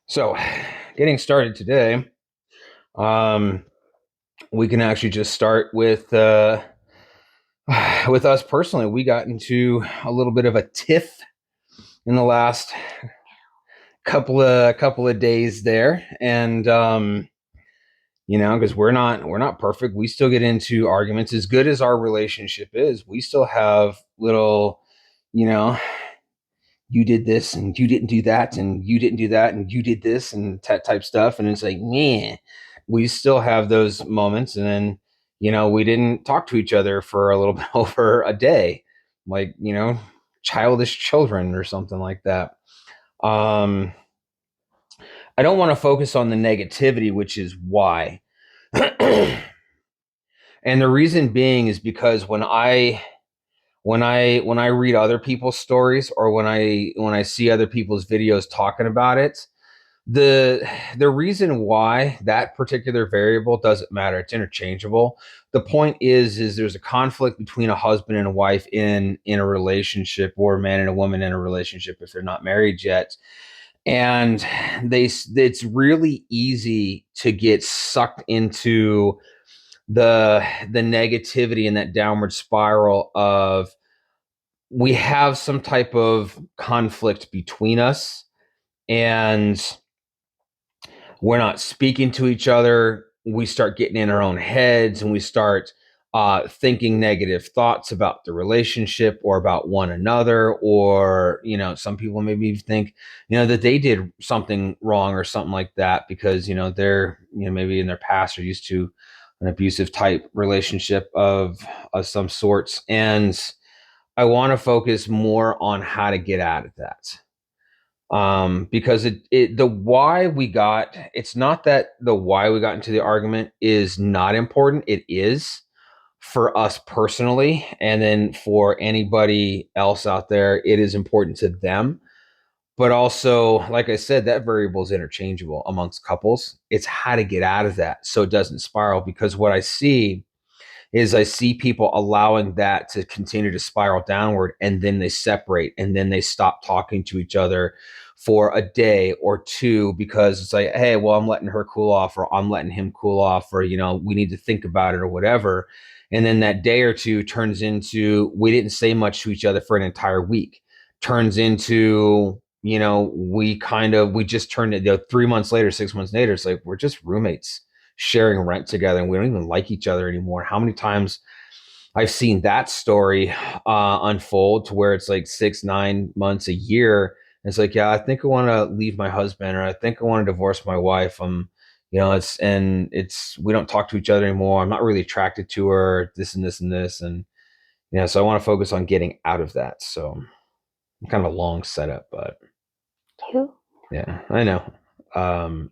So, getting started today, um, we can actually just start with with us personally. We got into a little bit of a tiff in the last couple of days there, and because we're not perfect. We still get into arguments. As good as our relationship is, we still have little, you know, you did this and you didn't do that and you didn't do that and you did this and that type stuff. And it's like, man, we still have those moments. And then, we didn't talk to each other for a little bit over a day, like, childish children or something like that. Um, I don't want to focus on the negativity, which is why. And the reason being is because when I read other people's stories, or when I see other people's videos talking about it, the the reason why that particular variable doesn't matter, it's interchangeable. The point is there's a conflict between a husband and a wife in a relationship, or a man and a woman in a relationship if they're not married yet. And it's really easy to get sucked into the negativity and that downward spiral of, we have some type of conflict between us, and we're not speaking to each other. We start getting in our own heads, and we start thinking negative thoughts about the relationship or about one another. Or, some people maybe think, that they did something wrong or something like that, because, they're, maybe in their past are used to an abusive type relationship of some sorts. And I want to focus more on how to get out of that. Because the why we got, it's not that the why we got into the argument is not important. It is, for us personally, and then for anybody else out there, it is important to them. But also, like I said, that variable is interchangeable amongst couples. It's how to get out of that so it doesn't spiral. Because what I see people allowing that to continue to spiral downward, and then they separate, and then they stop talking to each other for a day or two, because it's like, hey, well, I'm letting her cool off, or I'm letting him cool off, or, we need to think about it, or whatever. And then that day or two turns into, we didn't say much to each other for an entire week, turns into, we just turned it, 3 months later, 6 months later, it's like, we're just roommates sharing rent together, and we don't even like each other anymore. How many times I've seen that story unfold to where it's like 6, 9 months, a year. And it's like, yeah, I think I want to leave my husband, or I think I want to divorce my wife. We don't talk to each other anymore. I'm not really attracted to her, this and this and this. And, so I want to focus on getting out of that. So kind of a long setup, but Who? yeah, I know. Um,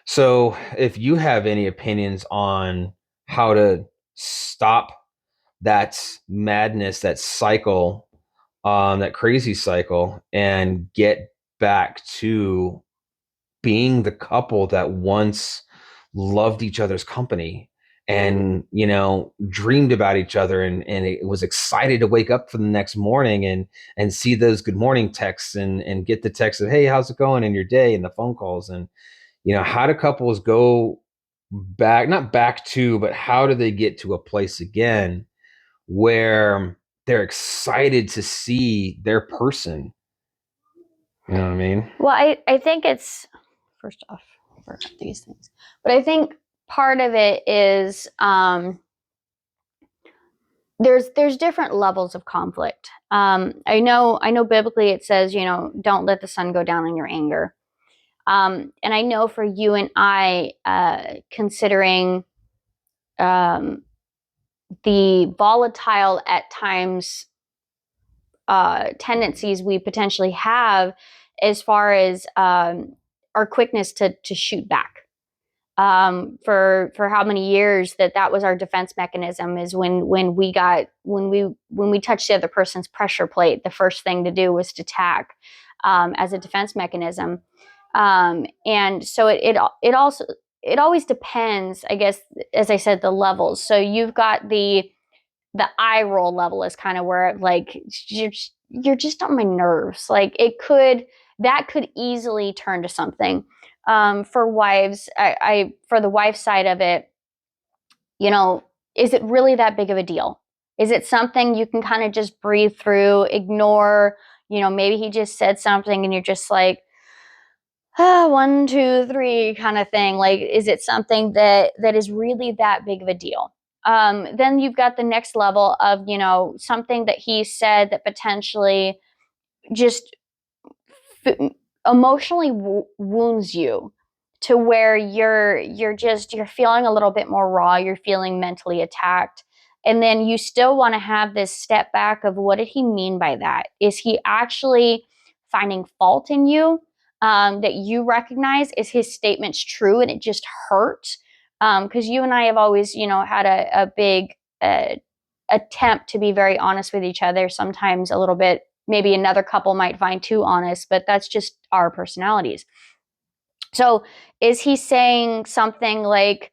so if you have any opinions on how to stop that madness, that cycle, that crazy cycle, and get back to being the couple that once loved each other's company, and dreamed about each other, and it was excited to wake up for the next morning, and see those good morning texts, and get the text of, hey, how's it going in your day, and the phone calls. And how do couples go back, not back to, but how do they get to a place again where they're excited to see their person? You know what I mean? Well, I think it's, first off, for these things, but I think part of it is there's different levels of conflict. I know biblically it says, don't let the sun go down in your anger. And I know for you and I, considering the volatile at times tendencies we potentially have, as far as our quickness to shoot back. For how many years that was our defense mechanism, is when we touched the other person's pressure plate, the first thing to do was to attack, as a defense mechanism. And so it also, it always depends, I guess, as I said, the levels. So you've got the eye roll level is kind of where, like, you're just on my nerves. Like, it could that could easily turn to something. For wives, for the wife side of it, you know, is it really that big of a deal? Is it something you can kind of just breathe through, ignore? You know, maybe he just said something and you're just like, ah, 1, 2, 3 kind of thing. Like, is it something that is really that big of a deal? Then you've got the next level of, you know, something that he said that potentially just f- emotionally wounds you to where you're feeling a little bit more raw, you're feeling mentally attacked, and then you still want to have this step back of what did he mean by that? Is he actually finding fault in you, that you recognize? Is his statements true and it just hurt? Because you and I have always, you know, had a big uh, attempt to be very honest with each other, sometimes a little bit, maybe another couple might find too honest, but that's just our personalities. So is he saying something like,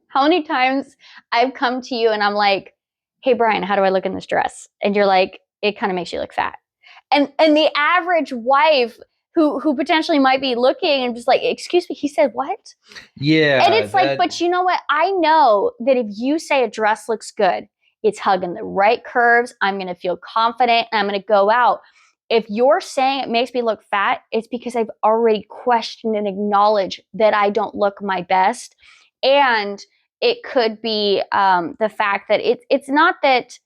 how many times I've come to you and I'm like, hey, Brian, how do I look in this dress? And you're like, it kind of makes you look fat. And the average wife who potentially might be looking and just like, excuse me, he said what? And Yeah, it's like, but you know what? I know that if you say a dress looks good, it's hugging the right curves. I'm going to feel confident and I'm going to go out. If you're saying it makes me look fat, it's because I've already questioned and acknowledged that I don't look my best. And it could be the fact that it's not that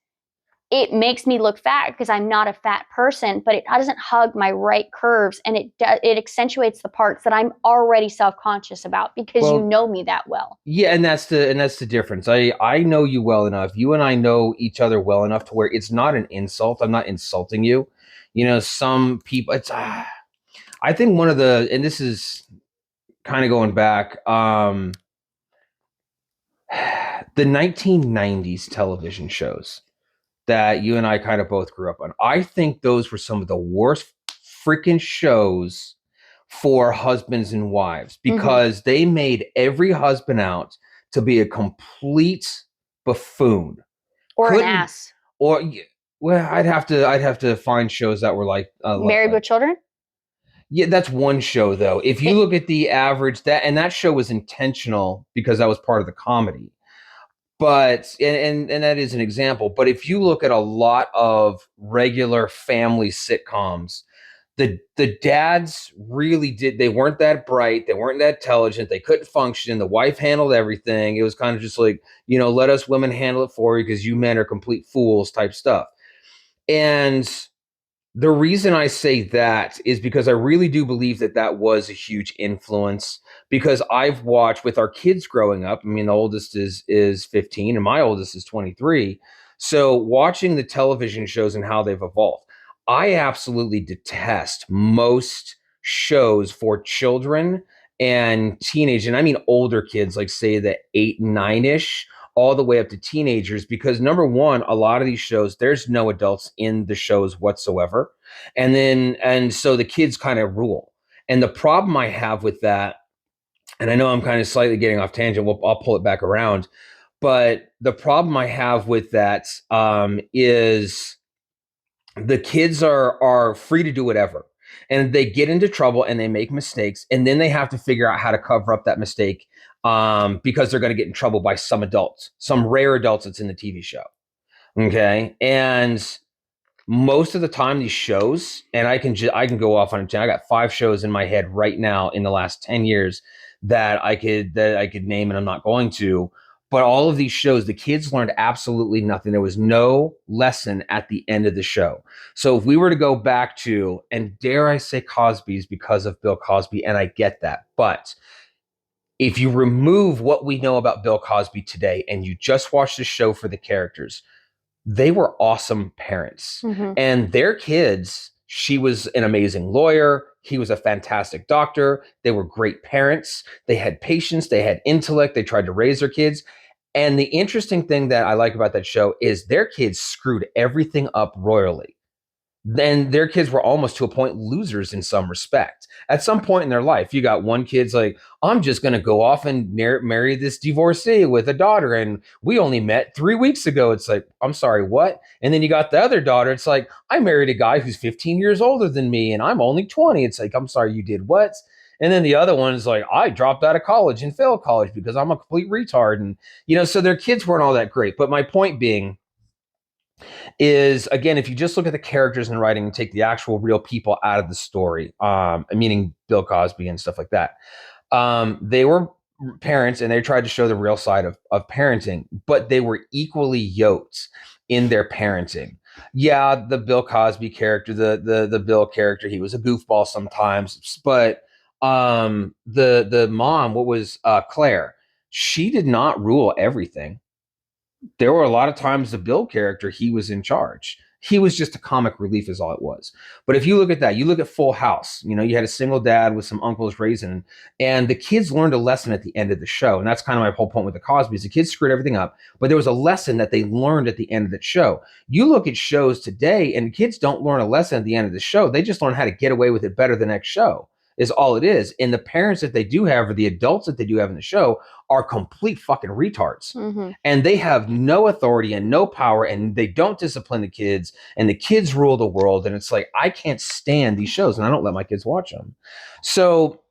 it makes me look fat because I'm not a fat person, but it doesn't hug my right curves, and it accentuates the parts that I'm already self-conscious about because you well, know me that well. yeah, and that's the difference. I know you well enough. You and I know each other well enough to where it's not an insult. I'm not insulting you. You know, some people. I think one of the, and this is kind of going back. The 1990s television shows that you and I kind of both grew up on. I think those were some of the worst freaking shows for husbands and wives Mm-hmm. because they made every husband out to be a complete buffoon. Or an Couldn't ass. or well, I'd have to find shows that were Married with children. yeah, that's one show though. If you It, look at the average that show was intentional because that was part of the comedy. But and that is an example. But if you look at a lot of regular family sitcoms, the dads really did they weren't that bright, they weren't that intelligent, they couldn't function. The wife handled everything. It was kind of just like, let us women handle it for you because you men are complete fools type stuff. And the reason I say that is because I really do believe that that was a huge influence because I've watched with our kids growing up. I mean, the oldest is 15 and my oldest is 23. So watching the television shows and how they've evolved. I absolutely detest most shows for children and teenage, and I mean older kids, like say the 8, 9-ish all the way up to teenagers because number one, a lot of these shows, there's no adults in the shows whatsoever. And so the kids kind of rule. And the problem I have with that, and I know I'm kind of slightly getting off tangent, I'll pull it back around. But the problem I have with that is the kids are free to do whatever. And they get into trouble and they make mistakes. And then they have to figure out how to cover up that mistake because they're going to get in trouble by some adults, some rare adults that's in the TV show. Okay. And most of the time, these shows, and I can go off on a I got 5 shows in my head right now in the last 10 years that I could name, and I'm not going to. But all of these shows, the kids learned absolutely nothing. There was no lesson at the end of the show. So if we were to go back to, and dare I say Cosby's because of Bill Cosby, and I get that, but if you remove what we know about Bill Cosby today and you just watch the show for the characters, they were awesome parents. mm-hmm. And their kids, she was an amazing lawyer. He was a fantastic doctor. They were great parents. They had patience. They had intellect. They tried to raise their kids. And the interesting thing that I like about that show is their kids screwed everything up royally. then their kids were almost to a point losers in some respect. At some point in their life, you got one kid's like, I'm just going to go off and marry this divorcee with a daughter. And we only met 3 weeks ago. It's like, I'm sorry, what? And then you got the other daughter. It's like, I married a guy who's 15 years older than me and I'm only 20. It's like, I'm sorry, you did what? And then the other one's like, I dropped out of college and failed college because I'm a complete retard. And, so their kids weren't all that great. But my point being, is again, if you just look at the characters in writing and take the actual real people out of the story, meaning Bill Cosby and stuff like that, they were parents and they tried to show the real side of parenting, but they were equally yoked in their parenting. Yeah, the Bill Cosby character, the Bill character, he was a goofball sometimes, but the mom, what was Claire, she did not rule everything. There were a lot of times the Bill character, he was in charge. He was just a comic relief, is all it was. But if you look at that, you look at Full House, you had a single dad with some uncles raising, and the kids learned a lesson at the end of the show. And that's kind of my whole point with the Cosbys. The kids screwed everything up, but there was a lesson that they learned at the end of the show. You look at shows today, and kids don't learn a lesson at the end of the show. They just learn how to get away with it better the next show, is all it is. And the parents that they do have, or the adults that they do have in the show, are complete fucking retards. Mm-hmm. And they have no authority and no power, and they don't discipline the kids, and the kids rule the world. And it's like, I can't stand these shows, and I don't let my kids watch them. So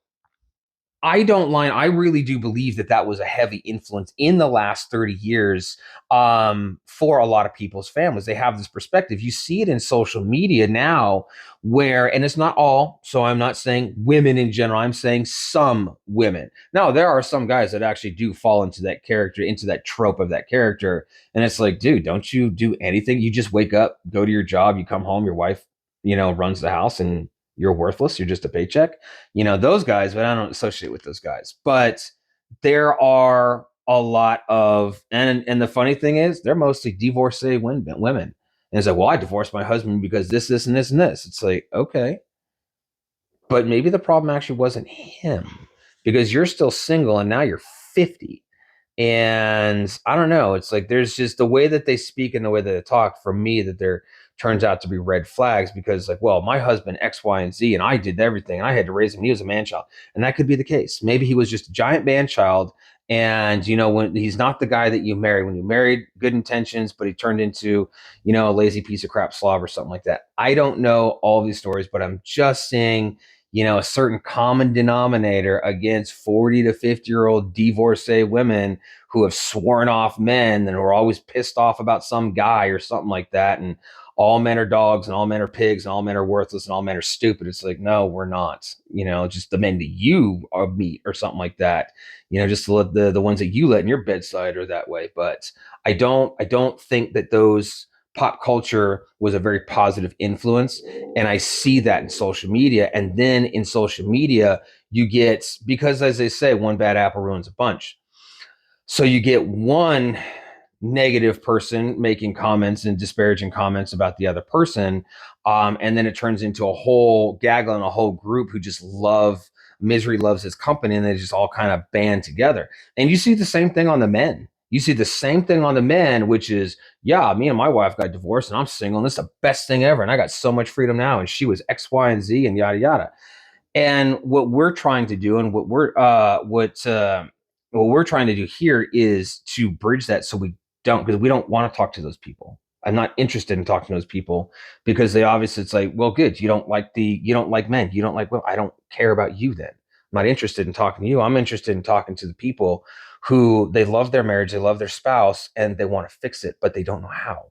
I don't lie. I really do believe that was a heavy influence in the last 30 years for a lot of people's families. They have this perspective. You see it in social media now where, and it's not all, so I'm not saying women in general, I'm saying some women. Now, there are some guys that actually do fall into that character, into that trope of that character. And it's like, dude, don't you do anything? You just wake up, go to your job, you come home, your wife, runs the house, and you're worthless. You're just a paycheck. Those guys, but I don't associate with those guys. But there are a lot of, and the funny thing is, they're mostly divorcee women. And it's like, well, I divorced my husband because this, and this, and this. It's like, okay. But maybe the problem actually wasn't him, because you're still single and now you're 50. And I don't know. It's like there's just the way that they speak and the way that they talk, for me, that there turns out to be red flags, because like, well, my husband X, Y, and Z, and I did everything, and I had to raise him. He was a man child, and that could be the case. Maybe he was just a giant man child, and when he's not the guy that you married. When you married, good intentions, but he turned into a lazy piece of crap slob or something like that. I don't know all these stories, but I'm just saying, a certain common denominator against 40 to 50-year-old divorcee women who have sworn off men and who are always pissed off about some guy or something like that. And all men are dogs, and all men are pigs, and all men are worthless, and all men are stupid. It's like, no, we're not. Just the men that you are meet or something like that. Just the ones that you let in your bedside are that way. But I don't think that those pop culture was a very positive influence. And I see that in social media. And then in social media, you get, because as they say, one bad apple ruins a bunch. So you get one negative person making comments and disparaging comments about the other person. And then it turns into a whole gaggle and a whole group who just misery loves his company, and they just all kind of band together. And you see the same thing on the men. You see the same thing on the men, which is, yeah, me and my wife got divorced and I'm single, and this is the best thing ever. And I got so much freedom now. And she was X, Y, and Z, and yada, yada. And what we're trying to do, and what we're trying to do here, is to bridge that, so we don't, because we don't want to talk to those people. I'm not interested in talking to those people, because they obviously, it's like, well, good, you don't like men, you don't like, well, I don't care about you then. I'm not interested in talking to you. I'm interested in talking to the people who, they love their marriage, they love their spouse, and they want to fix it, but they don't know how.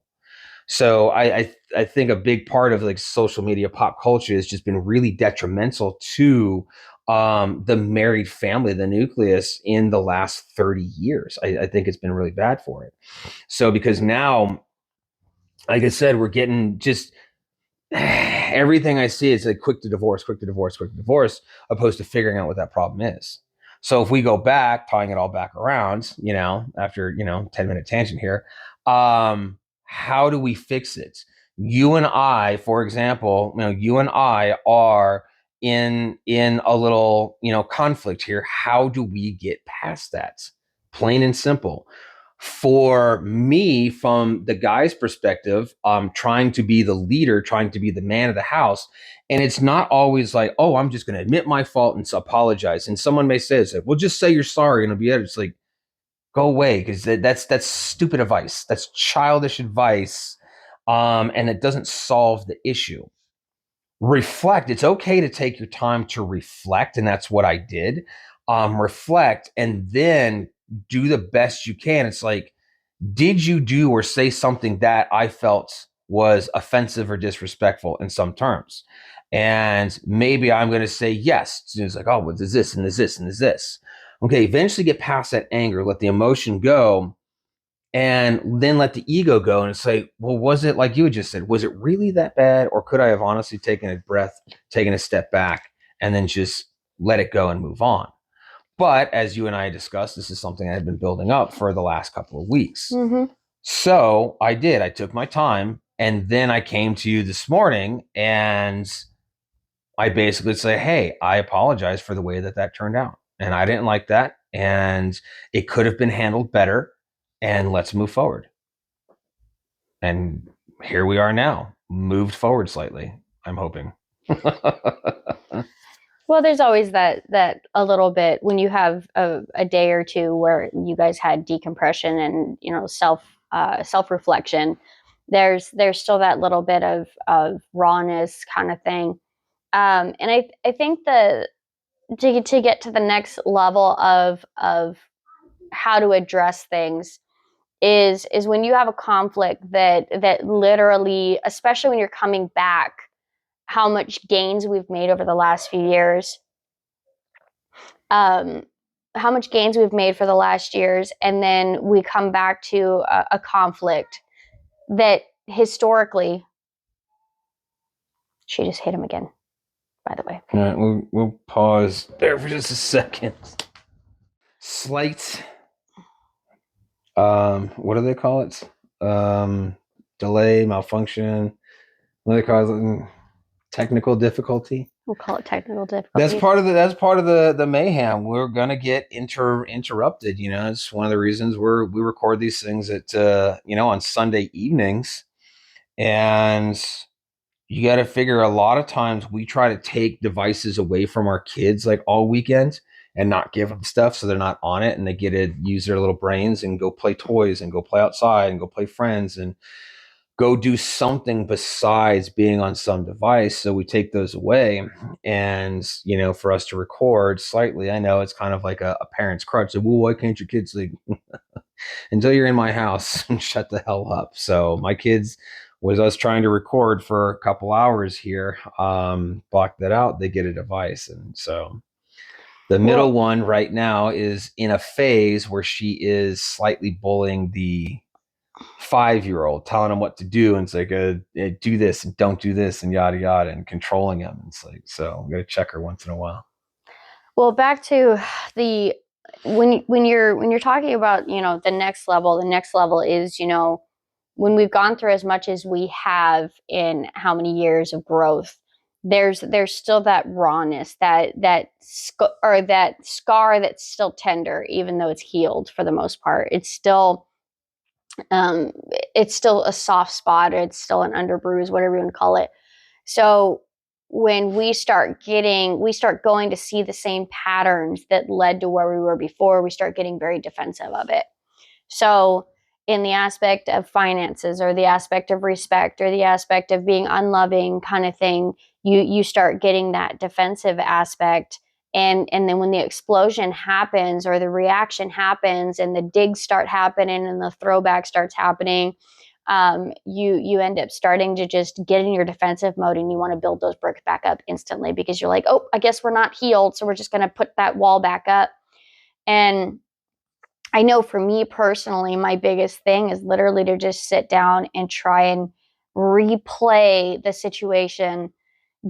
So I think a big part of like social media pop culture has just been really detrimental to the married family, the nucleus, in the last 30 years. I think it's been really bad for it. So because now, like I said, we're getting just everything I see is like quick to divorce, quick to divorce, quick to divorce, opposed to figuring out what that problem is. So if we go back, tying it all back around, after 10-minute tangent here, how do we fix it? You and I, for example, you and I are in a little conflict here. How do we get past that? Plain and simple. For me, from the guy's perspective, trying to be the leader, trying to be the man of the house. And it's not always like, oh, I'm just going to admit my fault and apologize. And someone may say, it's like, well, just say you're sorry and it'll be it. It's like, go away, because that's stupid advice. That's childish advice. And it doesn't solve the issue. Reflect. It's okay to take your time to reflect. And that's what I did. Reflect and then do the best you can. It's like, did you do or say something that I felt was offensive or disrespectful in some terms? And maybe I'm going to say yes. It's like, oh, well, there's this and there's this and there's this. Okay, eventually get past that anger, let the emotion go, and then let the ego go and say, well, was it like you just said? Was it really that bad? Or could I have honestly taken a breath, taken a step back, and then just let it go and move on? But as you and I discussed, this is something I had been building up for the last couple of weeks. Mm-hmm. So I did. I took my time, and then I came to you this morning, and I basically say, hey, I apologize for the way that turned out. And I didn't like that. And it could have been handled better. And let's move forward. And here we are now, moved forward slightly, I'm hoping. Well, there's always that a little bit when you have a day or two where you guys had decompression and self reflection. There's still that little bit of rawness kind of thing, and I think the to get to the next level of how to address things is when you have a conflict that literally, especially when you're coming back, how much gains we've made over the last few years, how much gains we've made for the last years, and then we come back to a conflict that historically, she just hit him again, by the way. All right, we'll pause there for just a second. Slight, what do they call it? Delay, malfunction. What do they call it? Technical difficulty. We'll call it technical difficulty. That's part of the mayhem. We're gonna get interrupted. You know, it's one of the reasons we record these things at on Sunday evenings, and you got to figure a lot of times we try to take devices away from our kids like all weekend and not give them stuff so they're not on it and they get to use their little brains and go play toys and go play outside and go play friends and go do something besides being on some device. So we take those away. And, for us to record slightly, I know it's kind of like a parent's crutch. So, well, why can't your kids like until you're in my house and shut the hell up? So my kids was us trying to record for a couple hours here, block that out, they get a device. And so the middle one right now is in a phase where she is slightly bullying the 5-year-old, telling him what to do, and it's like, do this and don't do this and yada yada, and controlling him. It's like, so I'm gonna check her once in a while. Well, back to the when you're talking about the next level is when we've gone through as much as we have in how many years of growth, there's still that rawness, that scar that's still tender, even though it's healed for the most part. It's still a soft spot, or it's still an underbruise, whatever you want to call it. So when we start going to see the same patterns that led to where we were before, we start getting very defensive of it. So in the aspect of finances, or the aspect of respect, or the aspect of being unloving kind of thing, you start getting that defensive aspect. And then when the explosion happens, or the reaction happens, and the digs start happening, and the throwback starts happening, you end up starting to just get in your defensive mode, and you want to build those bricks back up instantly, because you're like, oh, I guess we're not healed, so we're just going to put that wall back up. And I know for me personally, my biggest thing is literally to just sit down and try and replay the situation,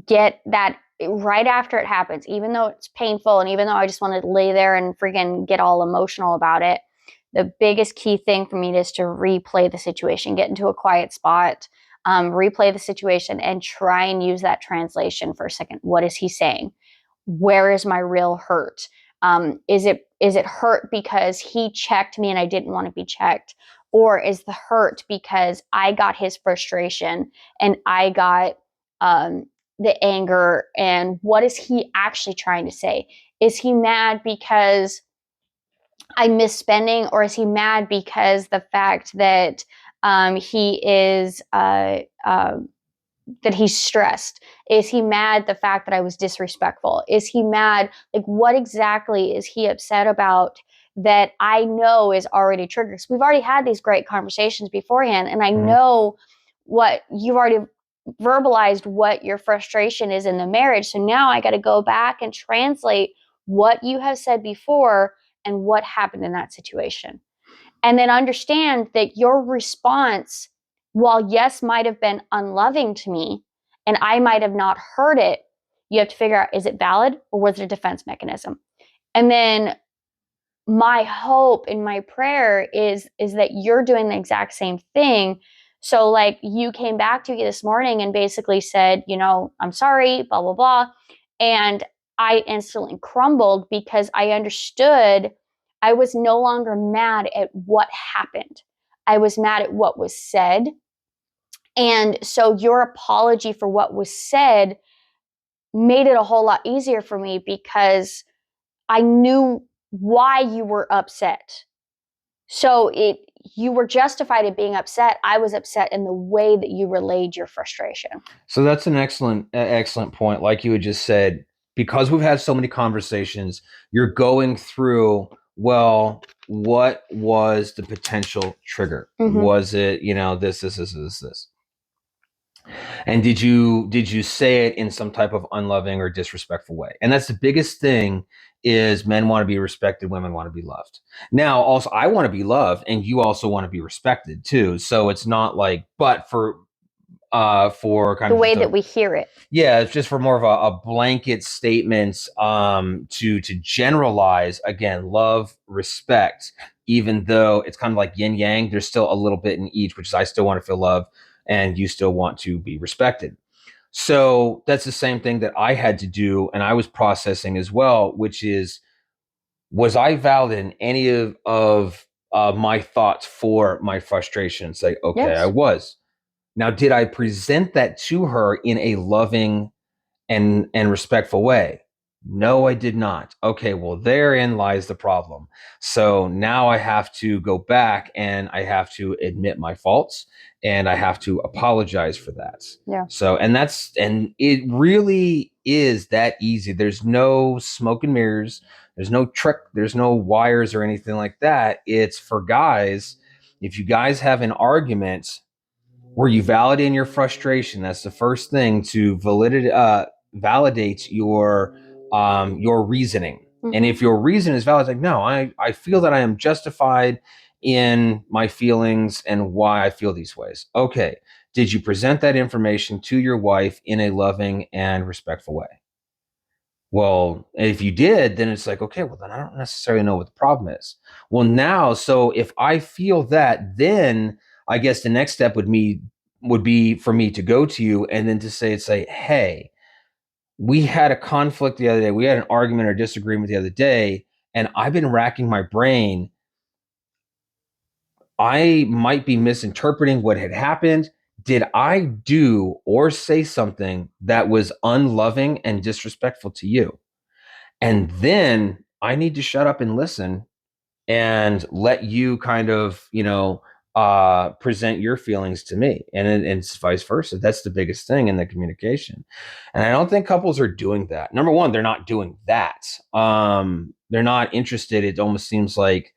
get that right after it happens, even though it's painful, and even though I just want to lay there and freaking get all emotional about it. The biggest key thing for me is to replay the situation, get into a quiet spot, replay the situation, and try and use that translation for a second. What is he saying? Where is my real hurt? Is it hurt because he checked me and I didn't want to be checked? Or is the hurt because I got his frustration and I got the anger? And what is he actually trying to say? Is he mad because I miss spending, or is he mad because the fact that he is that he's stressed? Is he mad the fact that I was disrespectful? Is he mad? Like, what exactly is he upset about that I know is already triggered? We've already had these great conversations beforehand, and I know what you've already verbalized what your frustration is in the marriage. So now I got to go back and translate what you have said before and what happened in that situation. And then understand that your response, while yes, might have been unloving to me and I might have not heard it, you have to figure out, is it valid or was it a defense mechanism? And then my hope and my prayer is that you're doing the exact same thing. So like, you came back to me this morning and basically said, I'm sorry, blah, blah, blah. And I instantly crumbled because I understood I was no longer mad at what happened. I was mad at what was said. And so your apology for what was said made it a whole lot easier for me because I knew why you were upset. So you were justified in being upset. I was upset in the way that you relayed your frustration. So that's an excellent point. Like you had just said, because we've had so many conversations, you're going through, well, what was the potential trigger? Was it, this? And did you say it in some type of unloving or disrespectful way? And that's the biggest thing, is men want to be respected, women want to be loved. Now, also, I want to be loved and you also want to be respected too. So it's not like, but for kind the of way that we hear it. Yeah, it's just for more of a blanket statement to generalize, again, love, respect, even though it's kind of like yin yang, there's still a little bit in each, which is I still want to feel love and you still want to be respected. So that's the same thing that I had to do and I was processing as well, which is, was I valid in any of my thoughts for my frustration? It's like, okay, yes. I was. Now, did I present that to her in a loving and respectful way? No, I did not. Okay, well, therein lies the problem. So now I have to go back and I have to admit my faults and I have to apologize for that. Yeah. So, and it really is that easy. There's no smoke and mirrors. There's no trick. There's no wires or anything like that. It's for guys. If you guys have an argument where you validate your frustration, that's the first thing to validate your reasoning. And if your reason is valid, like, no, I feel that I am justified in my feelings and why I feel these ways. Okay. Did you present that information to your wife in a loving and respectful way? Well, if you did, then it's like, okay, well, then I don't necessarily know what the problem is. Well, now, so if I feel that, then I guess the next step would be for me to go to you and then to say, hey, we had a conflict the other day. We had an argument or disagreement the other day, and I've been racking my brain. I might be misinterpreting what had happened. Did I do or say something that was unloving and disrespectful to you? And then I need to shut up and listen and let you kind of, present your feelings to me, and it's vice versa. That's the biggest thing in the communication. And I don't think couples are doing that. Number one, they're not doing that. They're not interested. It almost seems like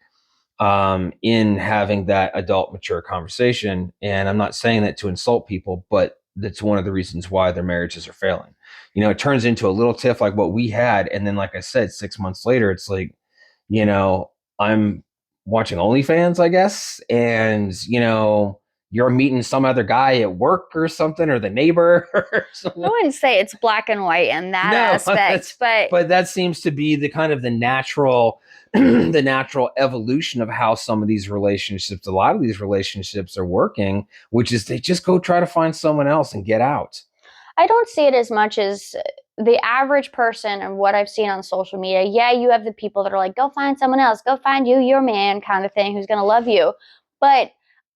in having that adult, mature conversation. And I'm not saying that to insult people, but that's one of the reasons why their marriages are failing. It turns into a little tiff like what we had. And then, like I said, 6 months later, it's like, I'm watching OnlyFans, I guess. And, you're meeting some other guy at work or something, or the neighbor or something. I wouldn't say it's black and white in that aspect, but that seems to be the kind of the natural the natural evolution of how some of these relationships, a lot of these relationships are working, which is they just go try to find someone else and get out. I don't see it as much as the average person and what I've seen on social media, yeah, you have the people that are like, go find someone else, go find you, your man kind of thing, who's going to love you. But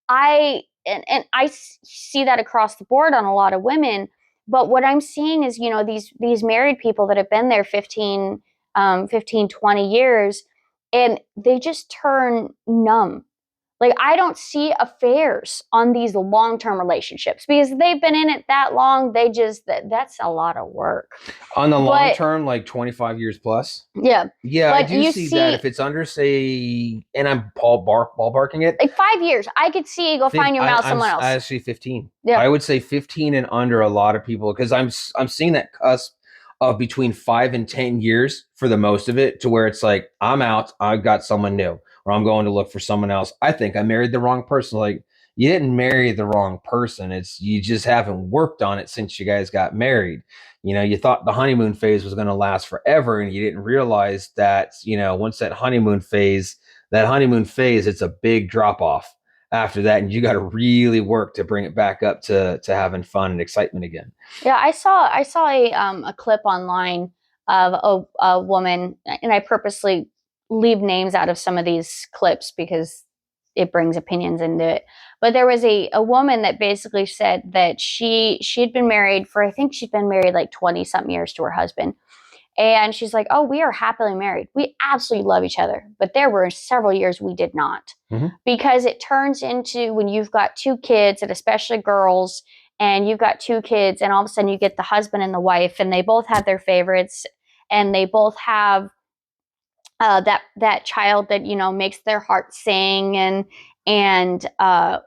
and I see that across the board on a lot of women. But what I'm seeing is, these married people that have been there 15, 20 years, and they just turn numb. Like, I don't see affairs on these long-term relationships because they've been in it that long. That's a lot of work. On the long But term, like 25 years plus. yeah, Yeah, I but do you see that. see, If it's under, say, and I'm ballparking it, like 5 years, I could see go find your mouth someone else. actually 15. Yeah, I would say 15 and under. A lot of people, because I'm seeing that cusp of between 5 and 10 years for the most of it, to where it's like, I'm out, I've got someone new, or I'm going to look for someone else. I think I married the wrong person. Like, you didn't marry the wrong person. It's, you just haven't worked on it since you guys got married. You thought the honeymoon phase was going to last forever, and you didn't realize that, once that honeymoon phase, it's a big drop off after that, and you got to really work to bring it back up to having fun and excitement again. yeah. I saw a clip online of a woman, and I purposely leave names out of some of these clips because it brings opinions into it. But there was a woman that basically said that she'd been married for, I think she'd been married like 20 something years to her husband. And she's like, oh, we are happily married. We absolutely love each other. But there were several years we did not. Mm-hmm. Because it turns into, when you've got two kids, and especially girls, and you've got two kids, and all of a sudden you get the husband and the wife, and they both have their favorites, and they both have that child that makes their heart sing, and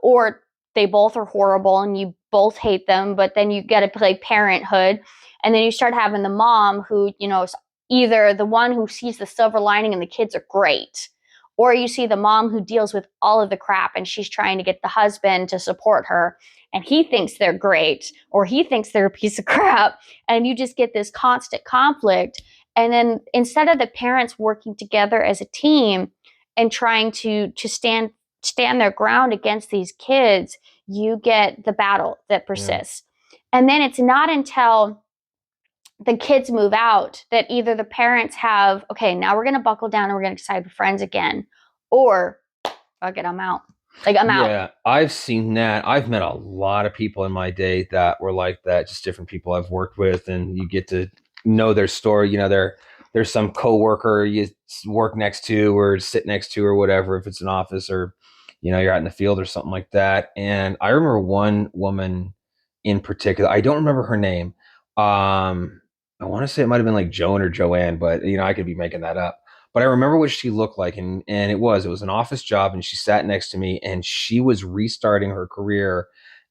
or they both are horrible and you both hate them, but then you got to play parenthood, and then you start having the mom who is either the one who sees the silver lining and the kids are great, or you see the mom who deals with all of the crap and she's trying to get the husband to support her, and he thinks they're great or he thinks they're a piece of crap, and you just get this constant conflict. And then instead of the parents working together as a team and trying to stand their ground against these kids, you get the battle that persists. Yeah. And then it's not until the kids move out that either the parents have, okay, now we're going to buckle down and we're going to decide we're friends again, or fuck it, I'm out. Like, I'm out. Yeah, I've seen that. I've met a lot of people in my day that were like that, just different people I've worked with, and you get to know their story. There's some coworker you work next to or sit next to or whatever, if it's an office, or you're out in the field or something like that. And I remember one woman in particular. I don't remember her name. I want to say it might have been like Joan or Joanne, but I could be making that up. But I remember what she looked like, and it was an office job, and she sat next to me, and she was restarting her career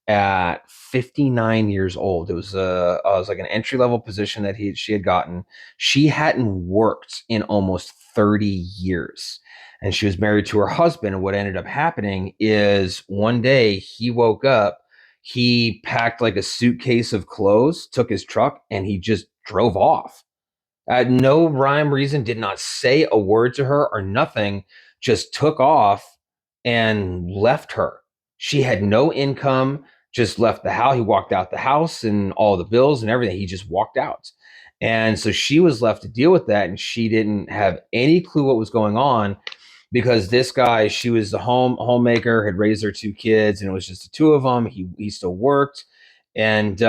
at 59 years old. It was like an entry level position that she had gotten. She hadn't worked in almost 30 years, and she was married to her husband. And what ended up happening is one day he woke up, he packed like a suitcase of clothes, took his truck, and he just drove off. No rhyme, reason, did not say a word to her or nothing, just took off and left her. She had no income, just left the house. He walked out the house and all the bills and everything. He just walked out. And so she was left to deal with that, and she didn't have any clue what was going on, because this guy, she was the homemaker, had raised her two kids, and it was just the two of them. He still worked, and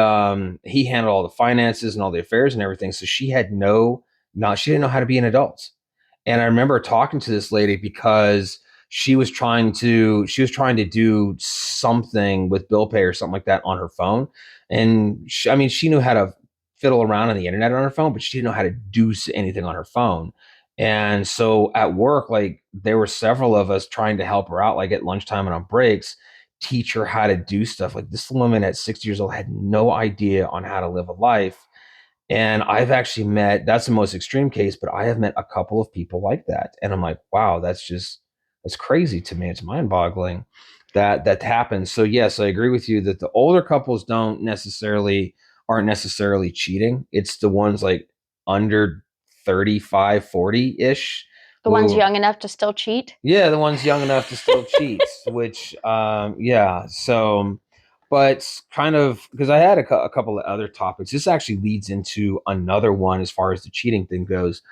he handled all the finances and all the affairs and everything. So she had she didn't know how to be an adult. And I remember talking to this lady because she was trying to do something with bill pay or something like that on her phone. And she knew how to fiddle around on the internet on her phone, but she didn't know how to do anything on her phone. And so at work, like, there were several of us trying to help her out, like at lunchtime and on breaks, teach her how to do stuff. Like, this woman at 60 years old had no idea on how to live a life. And I've actually that's the most extreme case, but I have met a couple of people like that. And I'm like, wow, that's crazy to me. It's mind boggling that happens. So yes, I agree with you that the older couples aren't necessarily cheating. It's the ones like under 35, 40 ish. The ones young enough to still cheat. Yeah, the ones young enough to still cheat, which, yeah. So But kind of because I had a couple of other topics. This actually leads into another one as far as the cheating thing goes.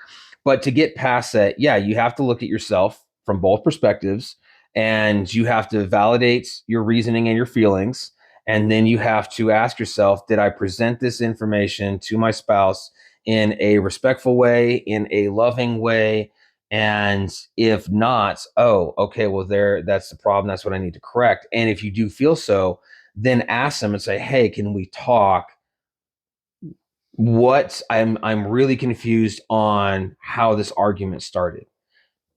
But to get past that, yeah, you have to look at yourself from both perspectives, and you have to validate your reasoning and your feelings. And then you have to ask yourself, did I present this information to my spouse in a respectful way, in a loving way? And if not, oh, okay, well, that's the problem. That's what I need to correct. And if you do feel so, then ask them and say, hey, can we talk? I'm really confused on how this argument started.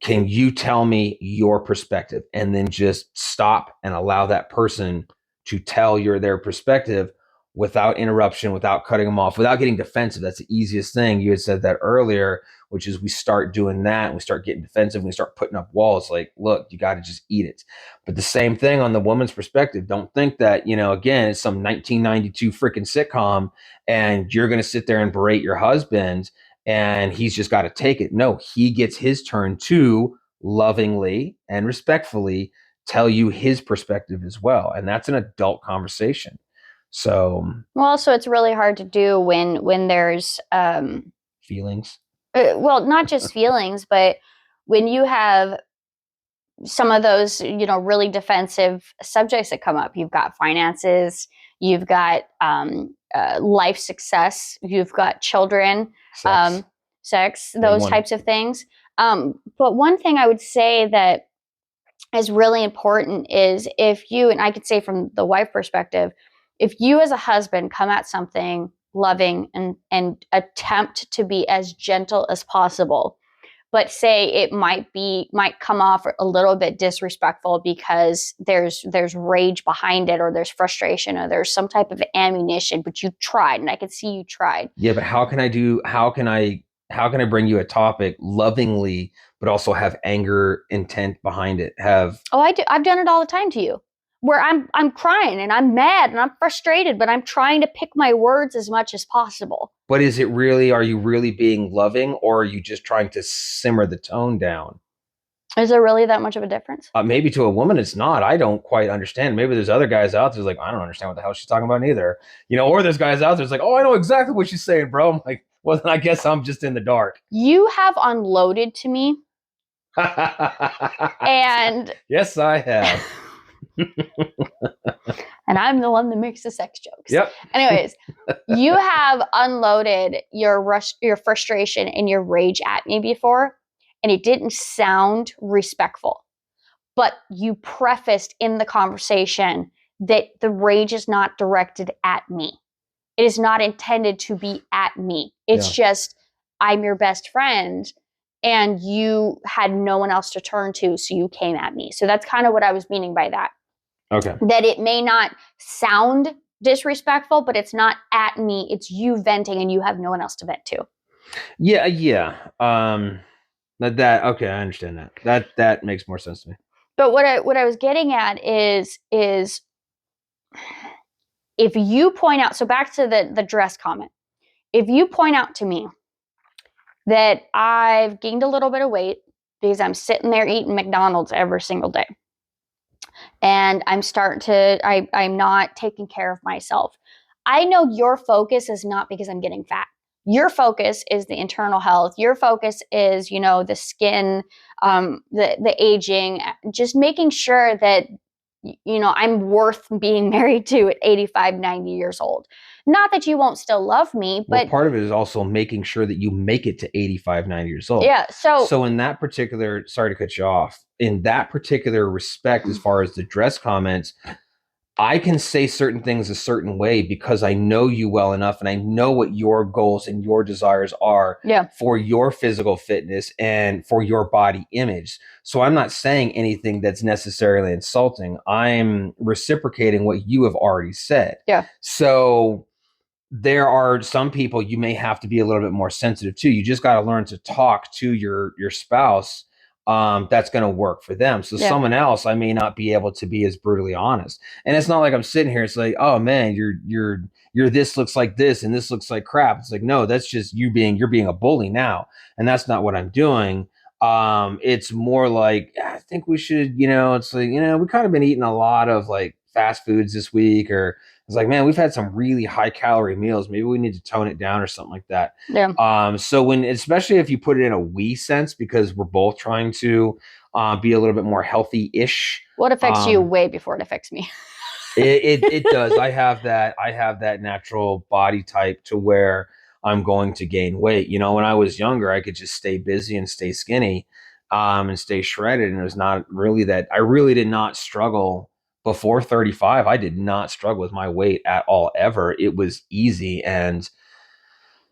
Can you tell me your perspective? And then just stop and allow that person to tell their perspective without interruption, without cutting them off, without getting defensive. That's the easiest thing. You had said that earlier, which is we start doing that and we start getting defensive and we start putting up walls like, look, you got to just eat it. But the same thing on the woman's perspective. Don't think that, again, it's some 1992 freaking sitcom and you're going to sit there and berate your husband and he's just got to take it. No, he gets his turn to lovingly and respectfully tell you his perspective as well. And that's an adult conversation. So, well, so it's really hard to do when there's feelings. Well, not just feelings, but when you have some of those, really defensive subjects that come up. You've got finances, you've got life success, you've got children, sex, those types of things. But one thing I would say that is really important is if you, and I could say from the wife perspective, if you as a husband come at something loving and attempt to be as gentle as possible, but say it might come off a little bit disrespectful because there's rage behind it, or there's frustration, or there's some type of ammunition, but you tried, and I could see you tried. Yeah, but how can I bring you a topic lovingly, but also have anger intent behind it? I've done it all the time to you, where I'm crying and I'm mad and I'm frustrated, but I'm trying to pick my words as much as possible. But are you really being loving, or are you just trying to simmer the tone down? Is there really that much of a difference? Maybe to a woman it's not. I don't quite understand. Maybe there's other guys out there like, I don't understand what the hell she's talking about either. Or there's guys out there like, oh, I know exactly what she's saying, bro. I'm like, well, then I guess I'm just in the dark. You have unloaded to me. And yes, I have. And I'm the one that makes the sex jokes. Yep. Anyways, you have unloaded your frustration and your rage at me before, and it didn't sound respectful. But you prefaced in the conversation that the rage is not directed at me. It is not intended to be at me. It's just, I'm your best friend, and you had no one else to turn to, so you came at me. So that's kind of what I was meaning by that. Okay. That it may not sound disrespectful, but it's not at me. It's you venting, and you have no one else to vent to. Yeah. Okay, I understand that. That makes more sense to me. But what I was getting at is if you point out, so back to the dress comment, if you point out to me that I've gained a little bit of weight because I'm sitting there eating McDonald's every single day, and I'm not taking care of myself, I know your focus is not because I'm getting fat. Your focus is the internal health. Your focus is, the skin, the aging, just making sure that, I'm worth being married to at 85, 90 years old. Not that you won't still love me, but part of it is also making sure that you make it to 85, 90 years old. Yeah. So in that particular, sorry to cut you off, in that particular respect, as far as the dress comments, I can say certain things a certain way because I know you well enough and I know what your goals and your desires are for your physical fitness and for your body image. So I'm not saying anything that's necessarily insulting. I'm reciprocating what you have already said. Yeah. So there are some people you may have to be a little bit more sensitive to. You just got to learn to talk to your spouse. That's going to work for them. So someone else, I may not be able to be as brutally honest. And it's not like I'm sitting here. It's like, oh man, you're this looks like this and this looks like crap. It's like, no, that's just you're being a bully now. And that's not what I'm doing. It's more like, I think we should, it's like, we kind of been eating a lot of like fast foods this week, or it's like, man, we've had some really high calorie meals. Maybe we need to tone it down or something like that. Yeah. So when, especially if you put it in a we sense, because we're both trying to be a little bit more healthy-ish. What affects you way before it affects me. It does. I have that natural body type to where I'm going to gain weight. You know, when I was younger, I could just stay busy and stay skinny, and stay shredded. And it was not really that. I really did not struggle before 35. I did not struggle with my weight at all, ever. It was easy. And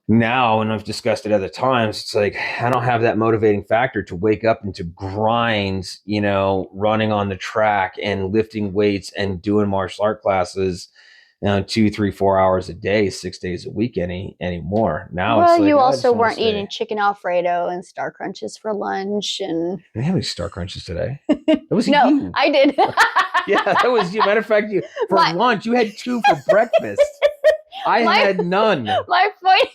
now, and I've discussed it other times, it's like I don't have that motivating factor to wake up and to grind, you know, running on the track and lifting weights and doing martial art classes, 2, 3, 4 hours a day, 6 days a week anymore. Now it's Well, like, you I just also want to weren't stay. eating chicken Alfredo and Star Crunches for lunch, and I didn't have any Star Crunches today. That was no, you. I did. Yeah, that was you. Matter of fact, you for lunch, you had 2 for breakfast. I had none. My point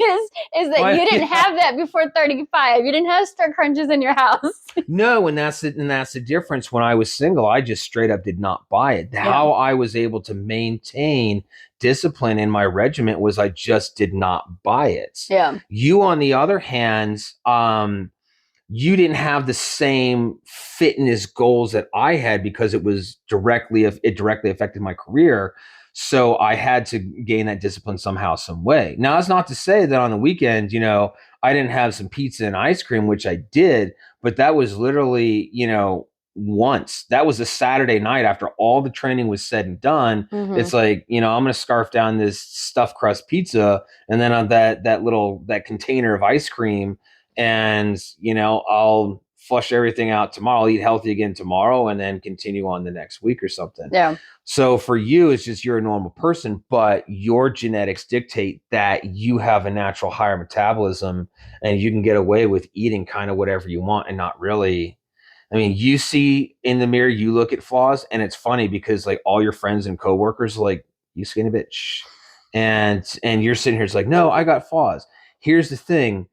is that you didn't have that before 35. You didn't have Star Crunches in your house. No, and that's the difference. When I was single, I just straight up did not buy it. Yeah. How I was able to maintain discipline in my regiment was I just did not buy it. Yeah. You, on the other hand, you didn't have the same fitness goals that I had, because it directly affected my career. So I had to gain that discipline somehow, some way. Now, that's not to say that on the weekend, you know, I didn't have some pizza and ice cream, which I did, but that was literally, you know, once. That was a Saturday night after all the training was said and done. Mhm. It's like, you know, I'm going to scarf down this stuffed crust pizza, and then on that container of ice cream, and, you know, I'll flush everything out tomorrow. I'll eat healthy again tomorrow, and then continue on the next week or something. Yeah. So for you, it's just you're a normal person, but your genetics dictate that you have a natural higher metabolism, and you can get away with eating kind of whatever you want and not really. I mean, you see in the mirror, you look at flaws, and it's funny because like all your friends and coworkers are like, you skinny bitch. And you're sitting here, it's like, no, I got flaws. Here's the thing.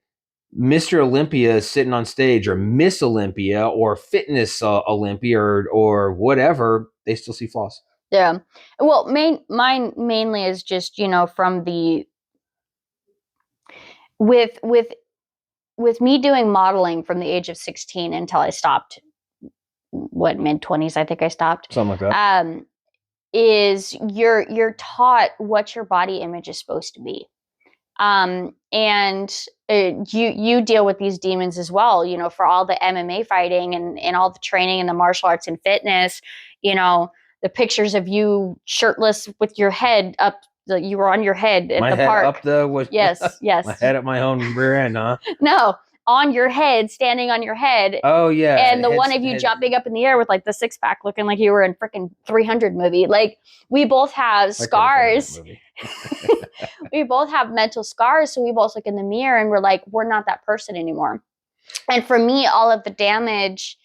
Mr. Olympia is sitting on stage, or Miss Olympia, or Fitness Olympia, or whatever, they still see flaws. Yeah. Well, mine mainly is just, you know, from the with me doing modeling from the age of 16 until I stopped, mid-20s, I think I stopped. Something like that. Is you're taught what your body image is supposed to be. And you deal with these demons as well, you know, for all the MMA fighting and all the training and the martial arts and fitness, you know, the pictures of you shirtless with your head up, you were on your head at my the head park. Up the what? Yes. My head at my own rear end, huh? No, on your head, standing on your head. Oh yeah. And the one of you jumping up in the air with like the 6-pack, looking like you were in freaking 300 movie. Like, we both have scars. We both have mental scars. So we both look in the mirror and we're like, we're not that person anymore. And for me, all of the damage,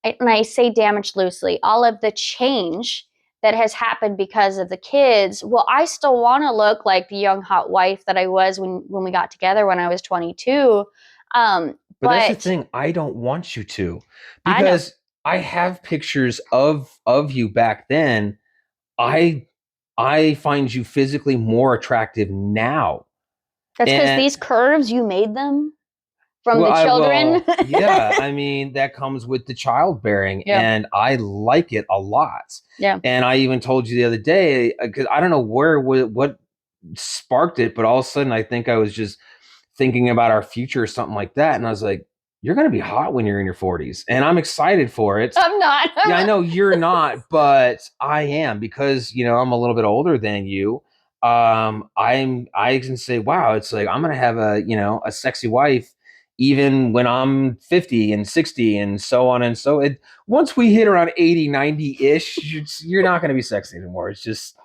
and I say damage loosely, all of the change that has happened because of the kids. Well, I still want to look like the young hot wife that I was when we got together when I was 22. But that's the thing. I don't want you to, because I have pictures of you back then. I find you physically more attractive now. That's because these curves, you made them from the children. Yeah, I mean, that comes with the childbearing, and I like it a lot. Yeah. And I even told you the other day, because I don't know what sparked it, but all of a sudden I think I was just thinking about our future or something like that, and I was like, you're going to be hot when you're in your 40s, and I'm excited for it. I'm not. Yeah, I know you're not, but I am, because, you know, I'm a little bit older than you. I can say, wow, it's like I'm going to have a sexy wife even when I'm 50 and 60 and so on. And so once we hit around 80, 90-ish, you're not going to be sexy anymore. It's just,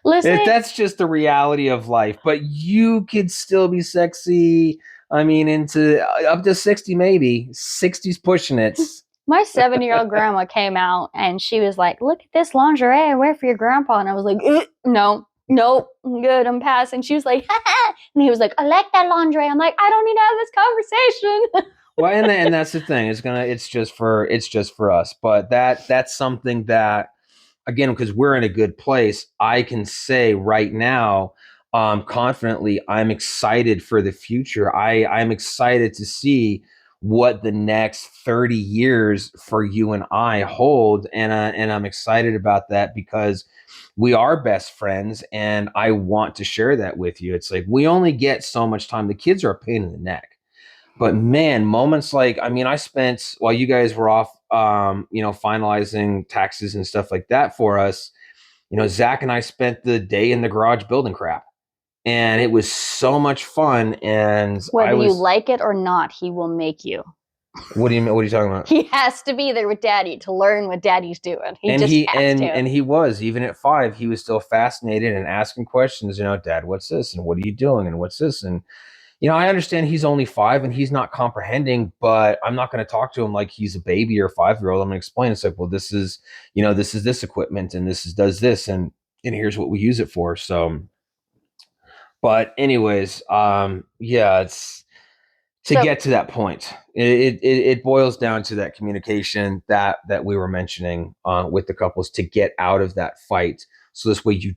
that's just the reality of life. But you could still be sexy. I mean, into up to 60, maybe 60's pushing it. My 7-year-old grandma came out and she was like, look at this lingerie I wear for your grandpa. And I was like, no, nope, I'm good, I'm passing. She was like, and he was like, I like that lingerie. I'm like, I don't need to have this conversation. Well, and that's the thing. It's just for us. But that's something that, again, because we're in a good place, I can say right now, confidently, I'm excited for the future. I'm excited to see what the next 30 years for you and I hold. And I'm excited about that because we are best friends and I want to share that with you. It's like we only get so much time. The kids are a pain in the neck. But man, moments like, I mean, I spent while you guys were off, finalizing taxes and stuff like that for us, Zach and I spent the day in the garage building crap. And it was so much fun. And Whether you like it or not, he will make you. What do you mean? What are you talking about? He has to be there with Daddy to learn what Daddy's doing. He has to. And he was, even at 5, he was still fascinated and asking questions. Dad, what's this? And what are you doing? And what's this? And I understand he's only 5 and he's not comprehending, but I'm not going to talk to him like he's a baby or a 5-year-old. I'm going to explain. It's like, well, this is this equipment and does this and here's what we use it for. So, but anyways, it's to get to that point. It boils down to that communication that we were mentioning with the couples to get out of that fight. So this way you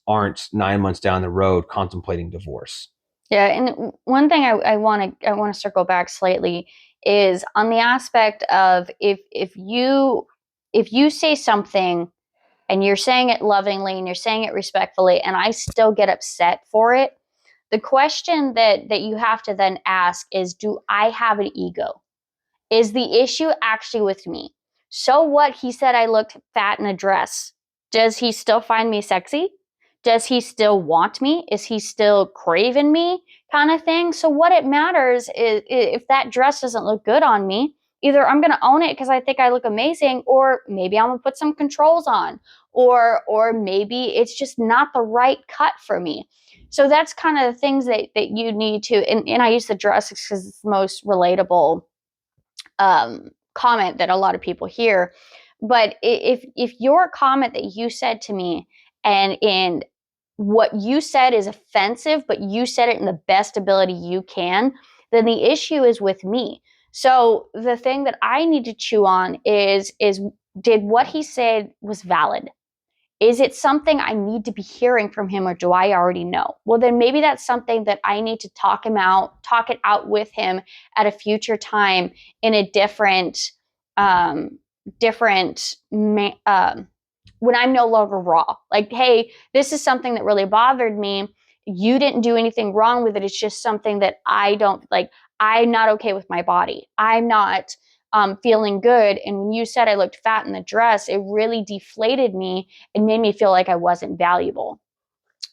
aren't 9 months down the road contemplating divorce. Yeah, and one thing I want to circle back slightly is on the aspect of if you say something and you're saying it lovingly and you're saying it respectfully and I still get upset for it, the question that you have to then ask is, do I have an ego? Is the issue actually with me? So what? He said I looked fat in a dress. Does he still find me sexy? Does he still want me? Is he still craving me? Kind of thing. So what it matters is if that dress doesn't look good on me, either I'm going to own it because I think I look amazing, or maybe I'm going to put some controls on, or maybe it's just not the right cut for me. So that's kind of the things that you need to, and I use the dress because it's the most relatable comment that a lot of people hear. But if your comment that you said to me and what you said is offensive, but you said it in the best ability you can, then the issue is with me. So the thing that I need to chew on is did what he said was valid? Is it something I need to be hearing from him, or do I already know? Well, then maybe that's something that I need to talk it out with him at a future time in a different, when I'm no longer raw. Like, hey, this is something that really bothered me. You didn't do anything wrong with it. It's just something that I don't like. I'm not okay with my body. I'm not feeling good. And when you said I looked fat in the dress, it really deflated me and made me feel like I wasn't valuable.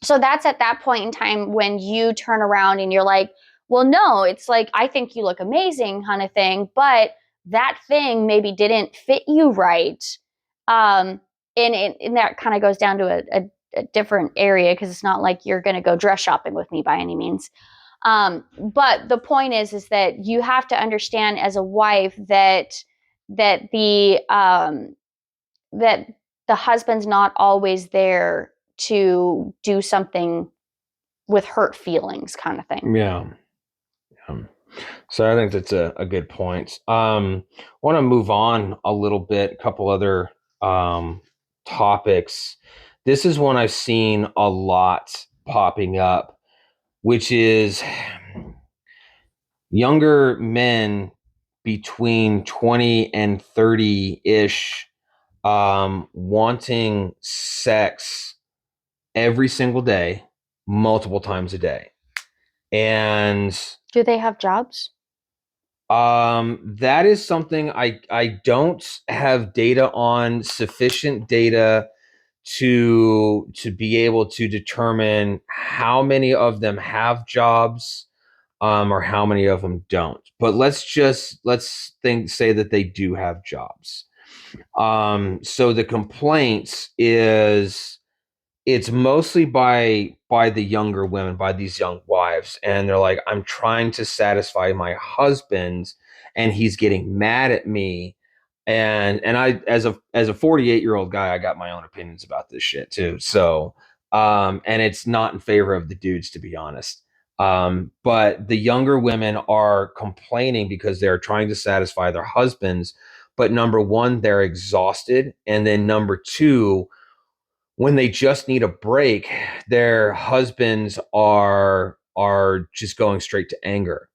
So that's at that point in time when you turn around and you're like, well, no, it's like, I think you look amazing kind of thing, but that thing maybe didn't fit you right. And that kind of goes down to a different area because it's not like you're going to go dress shopping with me by any means. But the point is that you have to understand as a wife that the husband's not always there to do something with hurt feelings, kind of thing. Yeah. So I think that's a good point. Want to move on a little bit, a couple other topics. This is one I've seen a lot popping up, which is younger men between 20 and 30-ish wanting sex every single day, multiple times a day. And do they have jobs? That is something I don't have data on, sufficient data to be able to determine how many of them have jobs, or how many of them don't. But let's say that they do have jobs. So the complaints is it's mostly by the younger women, by these young wives, and they're like, I'm trying to satisfy my husband and he's getting mad at me. And I, as a 48-year-old guy, I got my own opinions about this shit too. So and it's not in favor of the dudes, to be honest. But the younger women are complaining because they're trying to satisfy their husbands, but number one, they're exhausted. And then number two, when they just need a break, their husbands are just going straight to anger,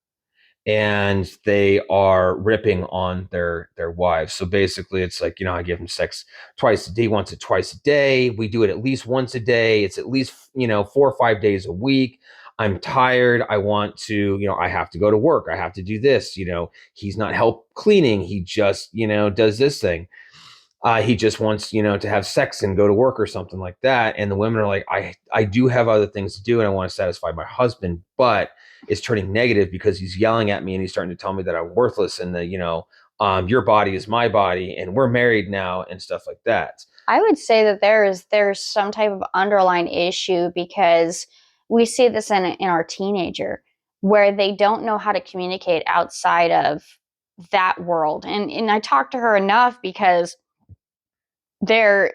and they are ripping on their wives. So basically it's like, I give them sex twice a day, once or twice a day. We do it at least once a day. It's at least, 4 or 5 days a week. I'm tired. I want to, I have to go to work. I have to do this. He's not help cleaning. He just, does this thing. He just wants, to have sex and go to work or something like that. And the women are like, I do have other things to do and I want to satisfy my husband, but it's turning negative because he's yelling at me and he's starting to tell me that I'm worthless and that, your body is my body and we're married now and stuff like that. I would say that there's some type of underlying issue, because we see this in our teenager, where they don't know how to communicate outside of that world. And I talk to her enough because I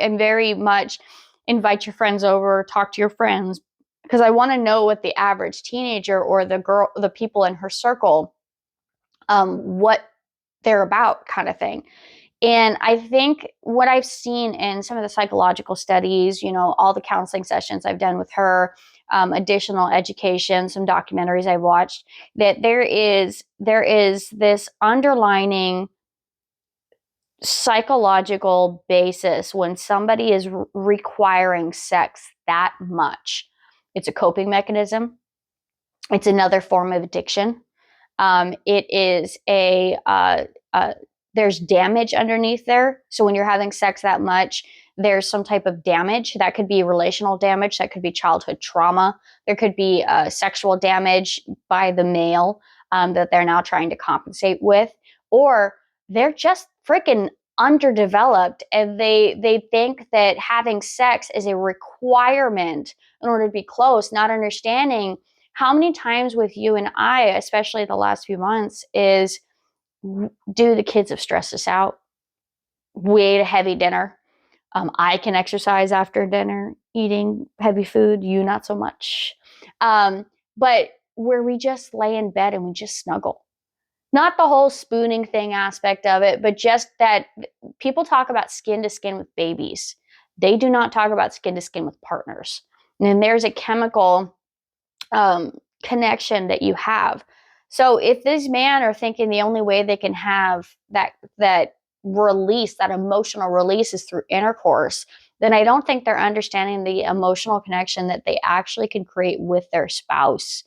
am very much invite your friends over, talk to your friends, because I want to know what the average teenager or the people in her circle, what they're about, kind of thing. And I think what I've seen in some of the psychological studies, all the counseling sessions I've done with her, additional education, some documentaries I've watched, that there is this underlining psychological basis when somebody is requiring sex that much. It's a coping mechanism. It's another form of addiction. It is there's damage underneath there. So when you're having sex that much, there's some type of damage. That could be relational damage. That could be childhood trauma. There could be sexual damage by the male that they're now trying to compensate with. Or they're just freaking underdeveloped, and they think that having sex is a requirement in order to be close, not understanding how many times with you and I, especially the last few months, is, do the kids have stressed us out? We ate a heavy dinner. I can exercise after dinner, eating heavy food, you not so much. But where we just lay in bed and we just snuggle. Not the whole spooning thing aspect of it, but just that people talk about skin to skin with babies. They do not talk about skin to skin with partners. And there's a chemical connection that you have. So if these men are thinking the only way they can have that release, that emotional release, is through intercourse, then I don't think they're understanding the emotional connection that they actually can create with their spouse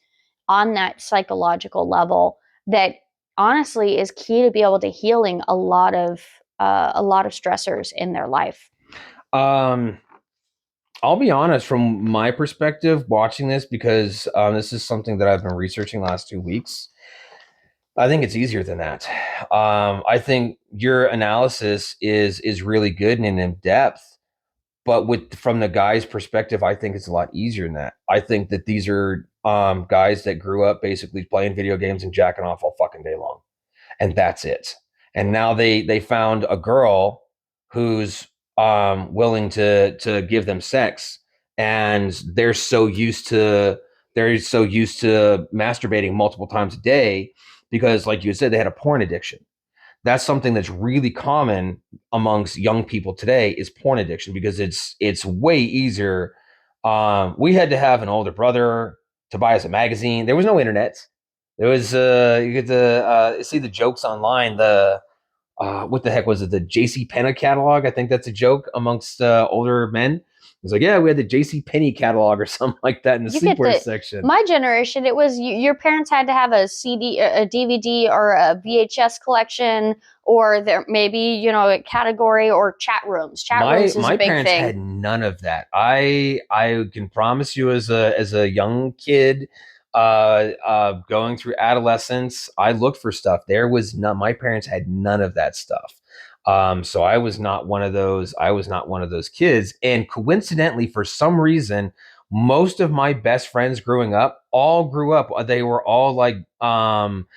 on that psychological level, that honestly is key to be able to healing a lot of stressors in their life. I'll be honest, from my perspective, watching this, because this is something that I've been researching the last 2 weeks. I think it's easier than that. I think your analysis is really good and in depth, but from the guy's perspective, I think it's a lot easier than that. I think that these are guys that grew up basically playing video games and jacking off all fucking day long, and that's it. And now they found a girl who's willing to give them sex, and they're so used to masturbating multiple times a day because, like you said, they had a porn addiction. That's something that's really common amongst young people today, is porn addiction, because it's way easier. We had to have an older brother to buy us a magazine. There was no internet. There was you get to see the jokes online. What the heck was it? The J.C. Penney catalog. I think that's a joke amongst older men. It's like, yeah, we had the J.C. Penney catalog or something like that in the sleepwear section. My generation, it was your parents had to have a CD, a DVD, or a VHS collection, or there maybe a category, or chat rooms. Chat rooms is a big thing. My parents had none of that. I can promise you, as a young kid, going through adolescence, I looked for stuff. There was none. My parents had none of that stuff. So I was not one of those. I was not one of those kids. And coincidentally, for some reason, most of my best friends all grew up. They were all like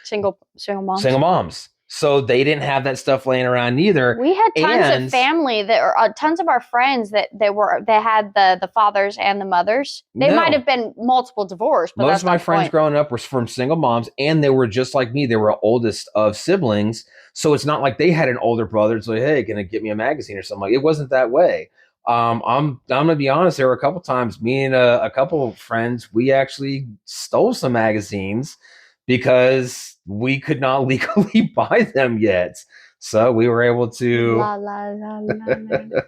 single moms. Single moms. So they didn't have that stuff laying around either. We had tons And of family that are tons of our friends that had the fathers and the mothers. They might no, have been multiple divorced, but most that's of my not the friends point. growing up were from single moms, and they were just like me. They were oldest of siblings, so it's not like they had an older brother. It's like, hey, can I get me a magazine or something? Like, it wasn't that way. I'm gonna be honest. There were a couple times me and a couple of friends, we actually stole some magazines because we could not legally buy them yet. So we were able to. La la la la la.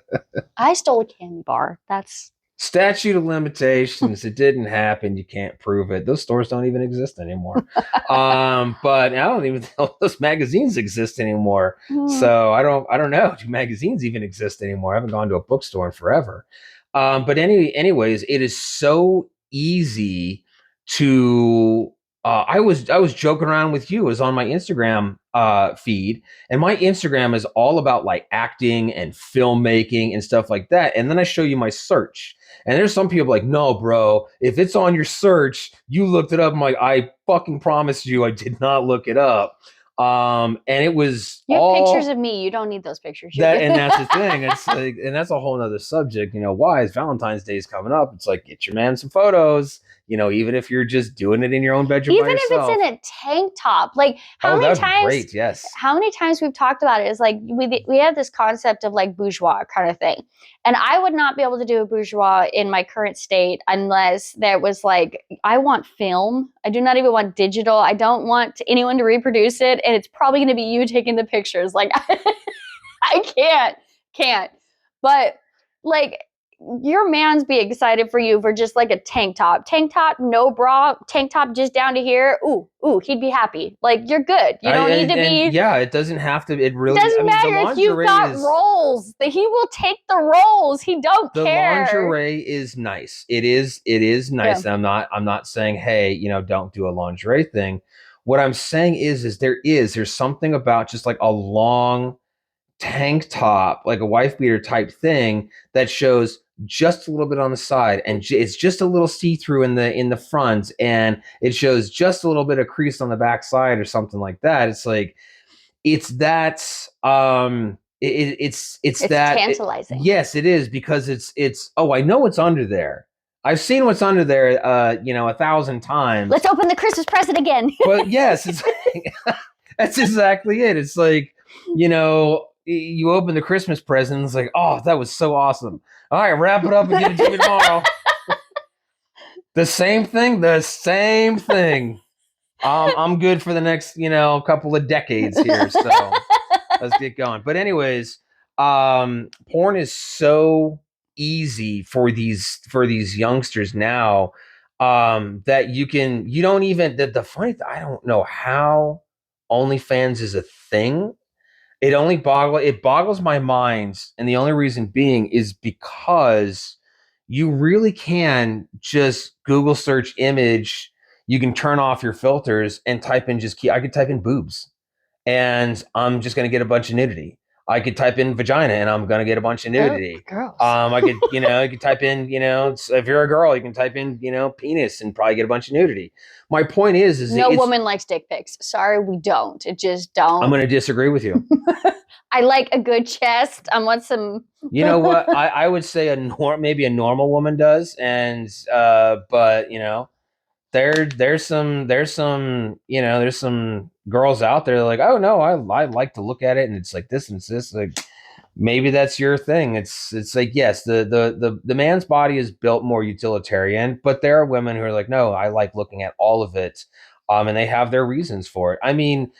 I stole a candy bar. That's Statute of limitations. It didn't happen. You can't prove it. Those stores don't even exist anymore. But I don't even know if those magazines exist anymore. So I don't know. Do magazines even exist anymore? I haven't gone to a bookstore in forever. But anyways, it is so easy to. I was joking around with you. It was on my Instagram feed, and my Instagram is all about like acting and filmmaking and stuff like that. And then I show you my search. And there's some people like, no, bro, if it's on your search, you looked it up. I'm like, I fucking promise you, I did not look it up. And it was you have all pictures of me. You don't need those pictures. that, and that's the thing. It's like, and that's a whole nother subject. You know, why is Valentine's Day is coming up? It's like, get your man some photos. You know, even if you're just doing it in your own bedroom, Even by if yourself. it's in a tank top, like Oh, that'd be great. Yes. how many times we've talked about it is like we have this concept of like bourgeois kind of thing, and I would not be able to do a bourgeois in my current state unless there was like, I want film. I do not even want digital. I don't want anyone to reproduce it, and it's probably going to be you taking the pictures. Like I can't. But like, your man's be excited for you for just like a tank top, no bra, tank top just down to here. Ooh, he'd be happy. Like, you're good. You don't need to be. Yeah, it doesn't have to. It really Doesn't matter if you've got is, rolls. He will take the rolls. He don't the care. lingerie is nice. It is nice. Yeah. And I'm not saying, hey, you know, don't do a lingerie thing. What I'm saying is there's something about just like a long tank top, like a wife beater type thing that shows just a little bit on the side, and it's just a little see-through in the front, and it shows just a little bit of crease on the back side or something like that. It's like, it's that it's that tantalizing. yes, it is, because it's oh, I know what's under there. I've seen what's under there, you know, 1,000 times. Let's open the Christmas present again. But yes, it's that's exactly it. It's like, you know, you open the Christmas present, it's like, oh, that was so awesome. All right, wrap it up and give it to me tomorrow. The same thing. I'm good for the next, you know, couple of decades here. So let's get going. But anyways, porn is so easy for these youngsters now, that you don't even, the funny thing, I don't know how OnlyFans is a thing. It boggles my mind, and the only reason being is because you really can just Google search image. You can turn off your filters and type in I could type in boobs, and I'm just gonna get a bunch of nudity. I could type in vagina, and I'm gonna get a bunch of nudity. Girls. I could, you know, you could type in, you know, if you're a girl, you can type in, you know, penis, and probably get a bunch of nudity. My point is no woman likes dick pics. Sorry, we don't. It just don't. I'm going to disagree with you. I like a good chest. I want some. You know what? I would say maybe a normal woman does, and but you know, there's some you know, there's some girls out there that are like, oh no, I like to look at it, and it's like this and it's this. Like, maybe that's your thing. It's like, yes, the man's body is built more utilitarian, but there are women who are like, no, I like looking at all of it, and they have their reasons for it. I mean,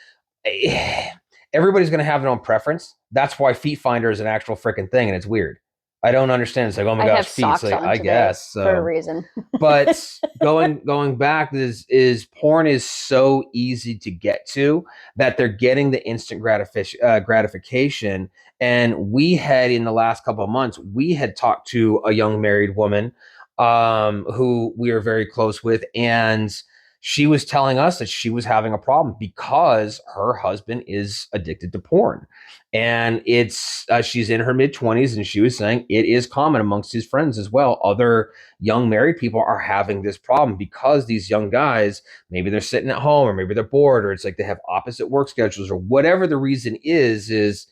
everybody's going to have their own preference. That's why Feet Finder is an actual freaking thing, and it's weird. I don't understand. It's like, oh my gosh, feet. It's like, I guess so. For a reason. But going back, is porn is so easy to get to that they're getting the instant gratification. And we had, in the last couple of months, we had talked to a young married woman, who we are very close with, and she was telling us that she was having a problem because her husband is addicted to porn. And it's she's in her mid-20s, and she was saying it is common amongst his friends as well. Other young married people are having this problem because these young guys, maybe they're sitting at home, or maybe they're bored, or it's like they have opposite work schedules, or whatever the reason is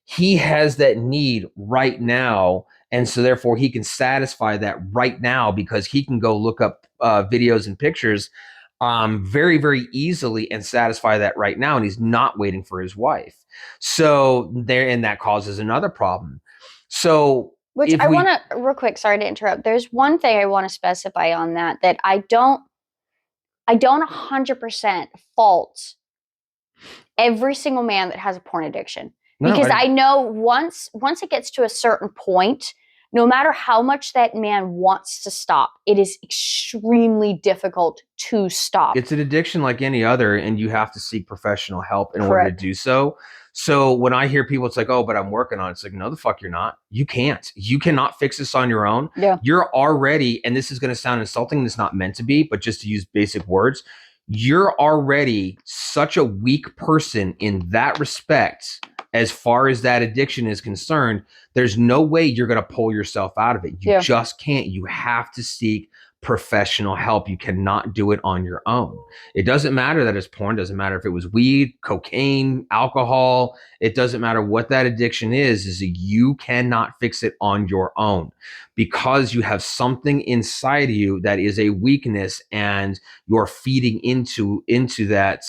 he has that need right now, and so therefore he can satisfy that right now because he can go look up videos and pictures very, very easily and satisfy that right now. And he's not waiting for his wife. So there, and that causes another problem. So Which if I we, want to, real quick, sorry to interrupt. There's one thing I want to specify on that, that I don't 100% fault every single man that has a porn addiction. Because I know once it gets to a certain point, no matter how much that man wants to stop, it is extremely difficult to stop. it's an addiction like any other, and you have to seek professional help in order to Correct. do so. So when I hear people, it's like, oh, but I'm working on it. It's like, no, the fuck you're not. You can't. You cannot fix this on your own. Yeah. You're already, and this is going to sound insulting, and it's not meant to be, but just to use basic words, you're already such a weak person in that respect. As far as that addiction is concerned, there's no way you're going to pull yourself out of it. You just can't. You have to seek professional help. You cannot do it on your own. It doesn't matter that it's porn. It doesn't matter if it was weed, cocaine, alcohol. It doesn't matter what that addiction is that you cannot fix it on your own because you have something inside of you that is a weakness, and you're feeding into that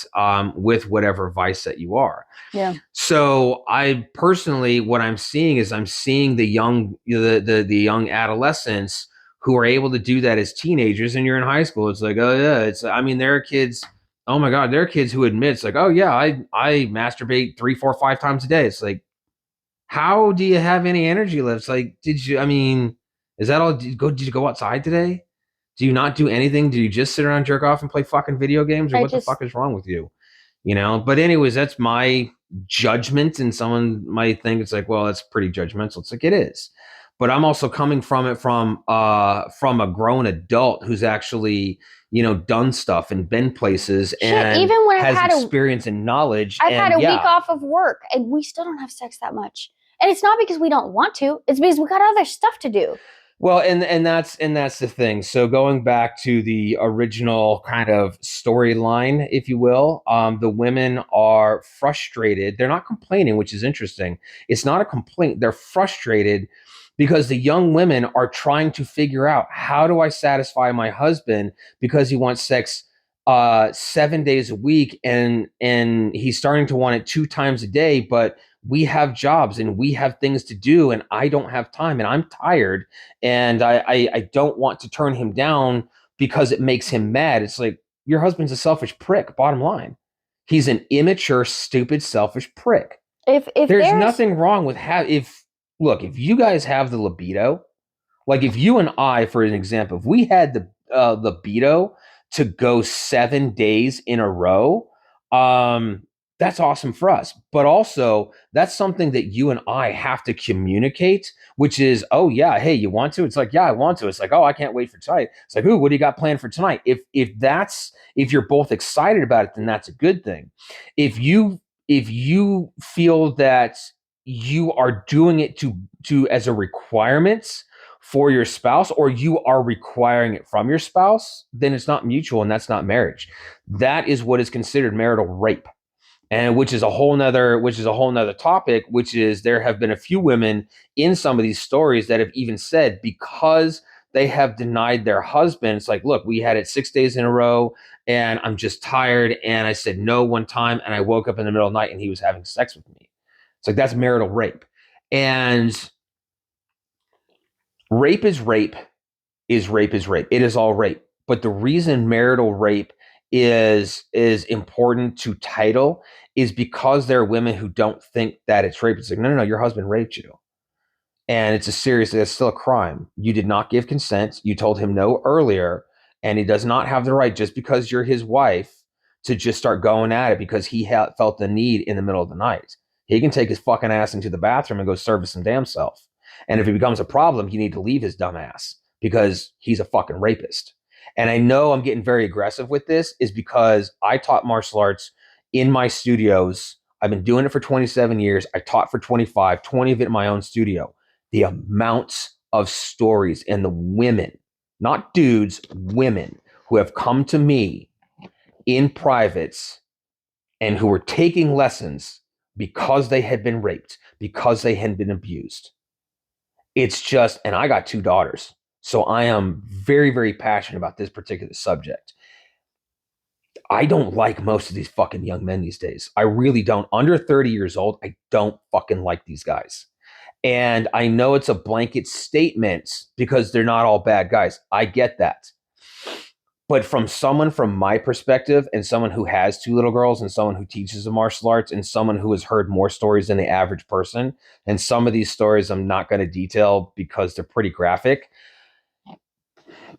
with whatever vice that you are. Yeah. So I personally, what I'm seeing is I'm seeing the young, the young adolescents who are able to do that as teenagers, and you're in high school. It's like, oh yeah, it's, I mean, there are kids, oh my God, there are kids who admit it's like, oh yeah, I masturbate 3, 4, 5 times a day. It's like, how do you have any energy left? It's like, I mean, is that all? Did you go outside today? Do you not do anything? Do you just sit around, jerk off, and play fucking video games? Or what the fuck is wrong with you? You know, but anyways, that's my judgment, and someone might think it's like, well, that's pretty judgmental. It's like, it is, but I'm also coming from it from a grown adult who's actually, you know, done stuff and been places. Shit, and even when has I've had experience and knowledge. I've had a week off of work, and we still don't have sex that much. And it's not because we don't want to, it's because we got other stuff to do. Well, and that's the thing. So going back to the original kind of storyline, if you will, the women are frustrated. They're not complaining, which is interesting. It's not a complaint. They're frustrated because the young women are trying to figure out, how do I satisfy my husband because he wants sex 7 days a week, and he's starting to want it 2 times a day, but we have jobs and we have things to do, and I don't have time, and I'm tired, and I don't want to turn him down because it makes him mad. It's like, your husband's a selfish prick, bottom line. He's an immature, stupid, selfish prick. If there's nothing wrong with if you guys have the libido, like if you and I, for an example, if we had the libido to go 7 days in a row, that's awesome for us. But also, that's something that you and I have to communicate, which is, oh yeah, hey, you want to? It's like, yeah, I want to. It's like, oh, I can't wait for tonight. It's like, ooh, what do you got planned for tonight? If you're both excited about it, then that's a good thing. If you feel that you are doing it to as a requirement for your spouse, or you are requiring it from your spouse, then it's not mutual, and that's not marriage. That is what is considered marital rape. And which is a whole nother topic, which is, there have been a few women in some of these stories that have even said, because they have denied their husband, it's like, look, we had it 6 days in a row, and I'm just tired, and I said no one time, and I woke up in the middle of the night and he was having sex with me. It's like, that's marital rape. And rape is rape is rape is rape. It is all rape. But the reason marital rape is important to title is because there are women who don't think that it's rape. It's like, no, your husband raped you. And it's still a crime. You did not give consent. You told him no earlier, and he does not have the right, just because you're his wife, to just start going at it because he felt the need in the middle of the night. He can take his fucking ass into the bathroom and go service some damn self. And if it becomes a problem, you need to leave his dumb ass because he's a fucking rapist. And I know I'm getting very aggressive with this is because I taught martial arts in my studios. I've been doing it for 27 years. I taught for 25, 20 of it in my own studio. The amounts of stories and the women, not dudes, women who have come to me in privates and who were taking lessons because they had been raped, because they had been abused. It's just, and I got 2 daughters. So I am very, very passionate about this particular subject. I don't like most of these fucking young men these days. I really don't. Under 30 years old, I don't fucking like these guys. And I know it's a blanket statement because they're not all bad guys. I get that. But from someone from my perspective and someone who has 2 little girls and someone who teaches the martial arts and someone who has heard more stories than the average person, and some of these stories I'm not going to detail because they're pretty graphic,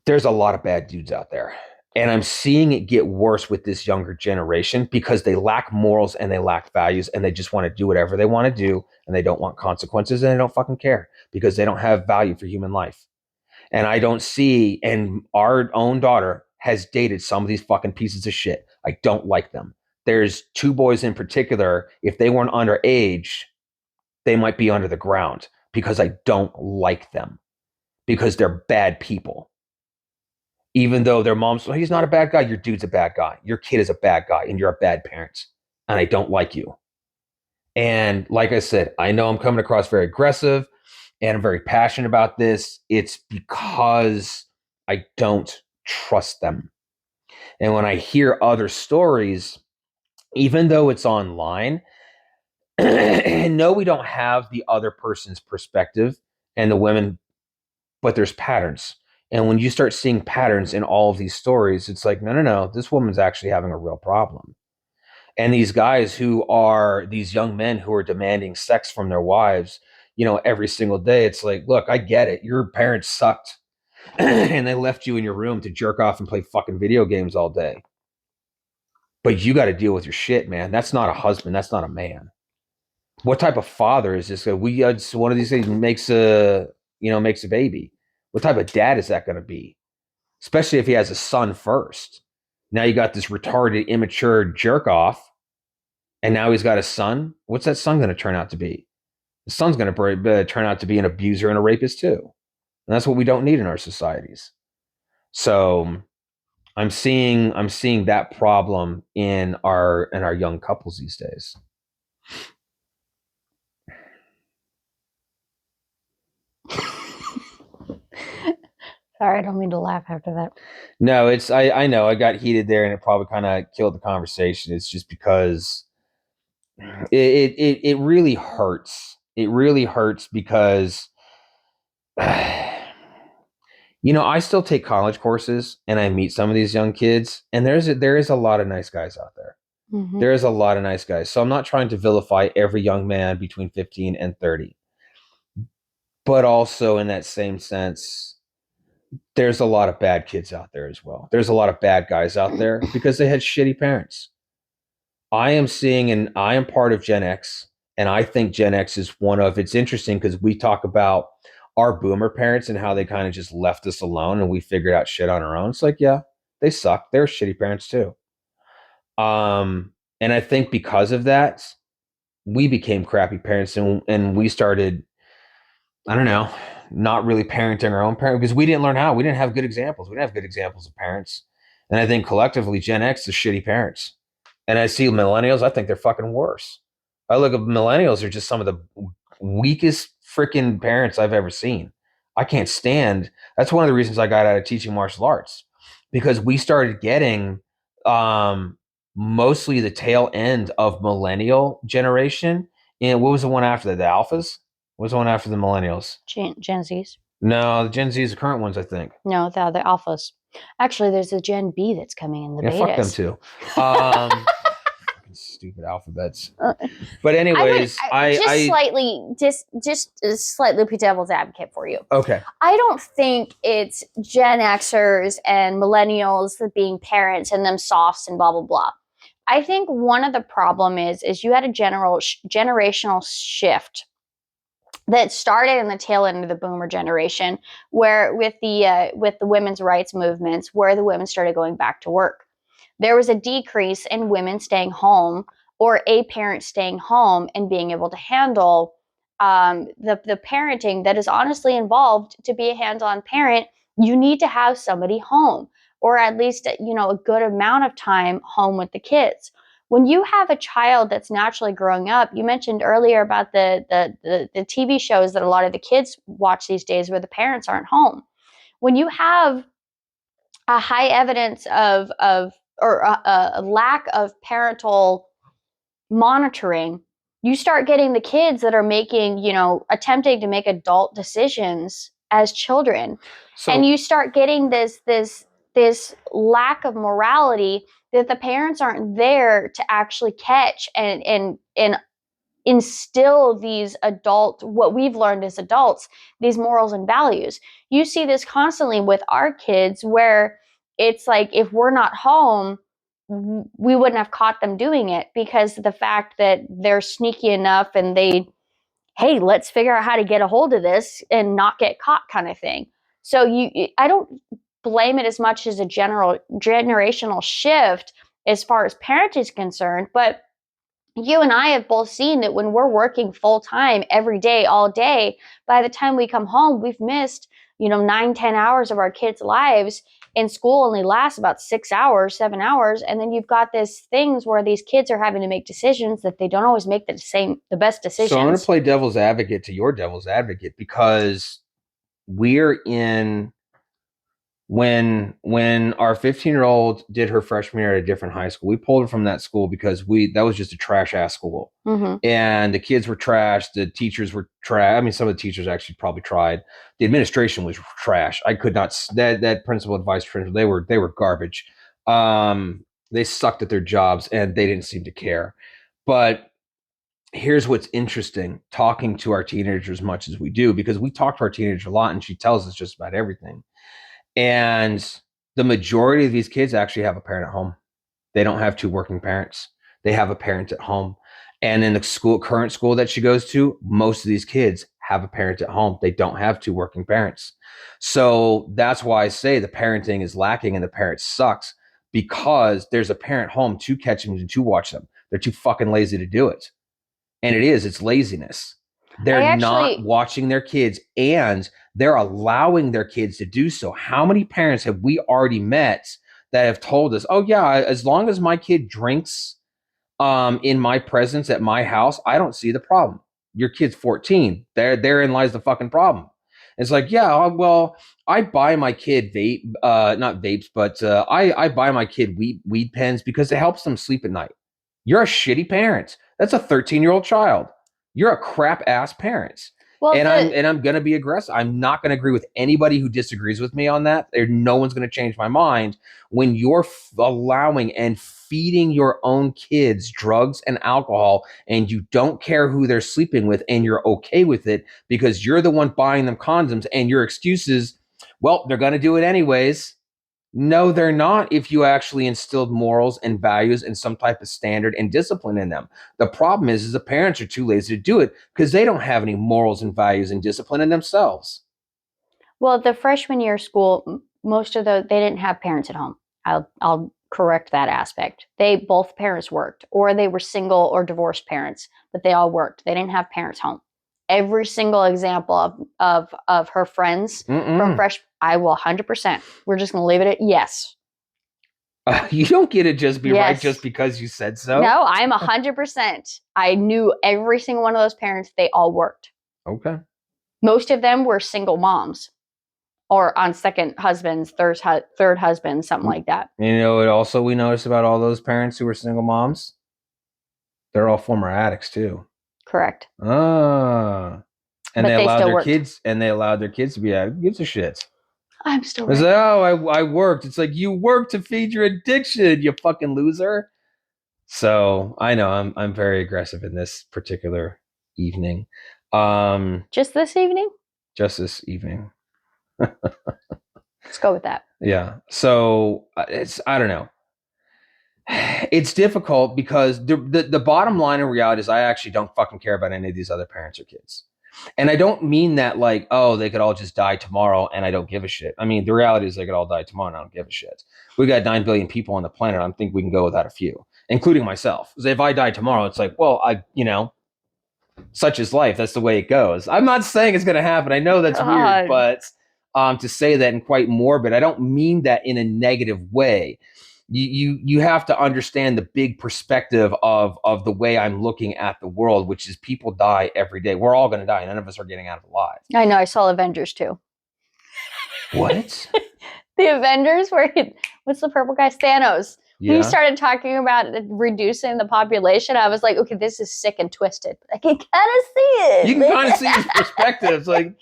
there's a lot of bad dudes out there. And I'm seeing it get worse with this younger generation because they lack morals and they lack values and they just want to do whatever they want to do and they don't want consequences and they don't fucking care because they don't have value for human life. And I don't see, and our own daughter has dated some of these fucking pieces of shit. I don't like them. There's 2 boys in particular, if they weren't underage, they might be under the ground because I don't like them because they're bad people. Even though their mom's, well, he's not a bad guy, your dude's a bad guy. Your kid is a bad guy and you're a bad parent. And I don't like you. And like I said, I know I'm coming across very aggressive and I'm very passionate about this. It's because I don't trust them. And when I hear other stories, even though it's online, and no, we don't have the other person's perspective and the women, but there's patterns. And when you start seeing patterns in all of these stories, it's like, no, this woman's actually having a real problem. And these guys who are these young men who are demanding sex from their wives, every single day, it's like, look, I get it. Your parents sucked and they left you in your room to jerk off and play fucking video games all day. But you got to deal with your shit, man. That's not a husband. That's not a man. What type of father is this? We one of these things makes a baby. What type of dad is that going to be? Especially if he has a son first. Now you got this retarded, immature jerk off, and now he's got a son. What's that son going to turn out to be? The son's going to turn out to be an abuser and a rapist too, and that's what we don't need in our societies. So I'm seeing that problem in our young couples these days. Sorry, I don't mean to laugh after that. No, I know I got heated there and it probably kind of killed the conversation. It's just because it really hurts. It really hurts because I still take college courses and I meet some of these young kids and there is a lot of nice guys out there. Mm-hmm. There is a lot of nice guys. So I'm not trying to vilify every young man between 15 and 30. But also in that same sense, there's a lot of bad kids out there as well. There's a lot of bad guys out there because they had shitty parents. I am seeing, and I am part of Gen X, and I think Gen X is it's interesting because we talk about our boomer parents and how they kind of just left us alone and we figured out shit on our own. It's like, yeah, they suck. They're shitty parents too. And I think because of that, we became crappy parents and we started, I don't know, not really parenting our own parents because we didn't learn how. We didn't have good examples. We didn't have good examples of parents. And I think collectively, Gen X is shitty parents. And I see millennials, I think they're fucking worse. I look at millennials are just some of the weakest freaking parents I've ever seen. I can't stand. That's one of the reasons I got out of teaching martial arts because we started getting mostly the tail end of millennial generation. And what was the one after that? The alphas? What was the one after the millennials? Gen Zs. No, the Gen Z is the current ones, I think. No, the other alphas. Actually, there's a Gen B that's coming in the betas. Fuck them too. Stupid alphabets. But anyways, slightly be devil's advocate for you. Okay. I don't think it's Gen Xers and millennials being parents and them softs and blah blah blah. I think one of the problem is you had a generational shift that started in the tail end of the boomer generation, where with the women's rights movements, where the women started going back to work. There was a decrease in women staying home or a parent staying home and being able to handle the parenting that is honestly involved. To be a hands-on parent, you need to have somebody home, or at least a good amount of time home with the kids. When you have a child that's naturally growing up, you mentioned earlier about the TV shows that a lot of the kids watch these days where the parents aren't home. When you have a high evidence of or a lack of parental monitoring, you start getting the kids that are making, attempting to make adult decisions as children. And you start getting this lack of morality that the parents aren't there to actually catch and instill these what we've learned as adults, these morals and values. You see this constantly with our kids, where it's like, if we're not home, we wouldn't have caught them doing it, because the fact that they're sneaky enough and hey, let's figure out how to get a hold of this and not get caught, kind of thing. So I don't blame it as much as a generational shift as far as parenting is concerned, but you and I have both seen that when we're working full time every day, all day, by the time we come home, we've missed, 9-10 hours of our kids' lives. And school only lasts about 6 hours, 7 hours. And then you've got these things where these kids are having to make decisions that they don't always make the best decisions. So I'm going to play devil's advocate to your devil's advocate, because we're in when our 15-year-old did her freshman year at a different high school, we pulled her from that school because that was just a trash ass school. Mm-hmm. And the kids were trash, the teachers were trash. I mean, some of the teachers actually probably tried. The administration was trash. I could not, that principal and vice principal, they were garbage. They sucked at their jobs and they didn't seem to care. But here's what's interesting, talking to our teenagers as much as we do, because we talk to our teenager a lot and she tells us just about everything. And the majority of these kids actually have a parent at home. They don't have two working parents. They have a parent at home. And in the current school that she goes to, most of these kids have a parent at home. They don't have two working parents. So that's why I say the parenting is lacking and the parent sucks, because there's a parent home to catch them and to watch them. They're too fucking lazy to do it. And it's laziness. They're not watching their kids, and they're allowing their kids to do so. How many parents have we already met that have told us, oh yeah, as long as my kid drinks in my presence at my house, I don't see the problem. Your kid's 14. Therein lies the fucking problem. It's like, yeah, well, I buy my kid not vapes, but I buy my kid weed pens because it helps them sleep at night. You're a shitty parent. That's a 13-year-old child. You're a crap ass parent. Well, I'm gonna be aggressive. I'm not gonna agree with anybody who disagrees with me on that. No one's gonna change my mind when you're allowing and feeding your own kids drugs and alcohol, and you don't care who they're sleeping with, and you're okay with it because you're the one buying them condoms, and your excuse is, well, they're gonna do it anyways. No, they're not, if you actually instilled morals and values and some type of standard and discipline in them. The problem is the parents are too lazy to do it because they don't have any morals and values and discipline in themselves. Well, the freshman year of school, they didn't have parents at home. I'll correct that aspect. Both parents worked, or they were single or divorced parents, but they all worked. They didn't have parents home. Every single example of her friends from fresh, I will 100%. We're just going to leave it at yes. You don't get it just be right just because you said so. No, I'm 100%. I knew every single one of those parents. They all worked. Okay. Most of them were single moms, or on second husbands, third husbands, something like that. You know what also we noticed about all those parents who were single moms? They're all former addicts too. Correct. And they allowed their kids to be addicts. Who gives a shit? I'm still like, oh, I worked. It's like, you worked to feed your addiction, you fucking loser. So I know I'm very aggressive in this particular evening. Just this evening? Just this evening. Let's go with that. Yeah. So I don't know. It's difficult because the bottom line in reality is I actually don't fucking care about any of these other parents or kids. And I don't mean that like, oh, they could all just die tomorrow and I don't give a shit. I mean, the reality is they could all die tomorrow and I don't give a shit. We got 9 billion people on the planet. I think we can go without a few, including myself. Because if I die tomorrow, it's like, well, such is life. That's the way it goes. I'm not saying it's going to happen. I know that's weird, God. but to say that and quite morbid, I don't mean that in a negative way. You have to understand the big perspective of the way I'm looking at the world, which is people die every day. We're all going to die. None of us are getting out of alive. I know. I saw Avengers too. What? The Avengers, what's the purple guy? Thanos. When he Yeah. started talking about reducing the population, I was like, okay, this is sick and twisted. But I can kind of see it. You can kind of see his perspectives. Like,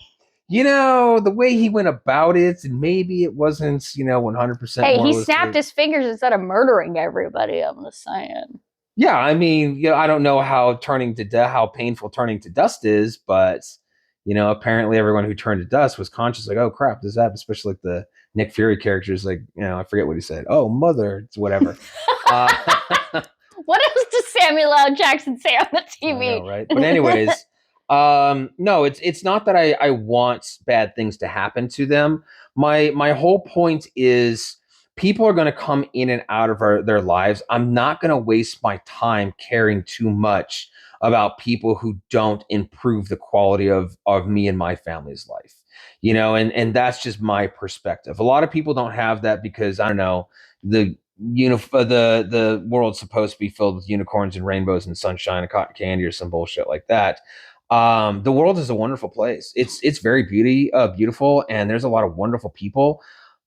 the way he went about it, and maybe it wasn't, 100%. Hey, he snapped his fingers instead of murdering everybody. I'm just saying. Yeah, I mean, I don't know how how painful turning to dust is, but apparently everyone who turned to dust was conscious, like, oh crap, this happened. Especially like the Nick Fury characters, like, I forget what he said. Oh, mother, it's whatever. What else does Samuel L. Jackson say on the TV? I know, right? But anyways, no, it's not that I want bad things to happen to them. My whole point is people are going to come in and out of their lives. I'm not going to waste my time caring too much about people who don't improve the quality of me and my family's life. And that's just my perspective. A lot of people don't have that because I don't know, the world's supposed to be filled with unicorns and rainbows and sunshine and cotton candy or some bullshit like that. The world is a wonderful place. It's very beautiful, and there's a lot of wonderful people.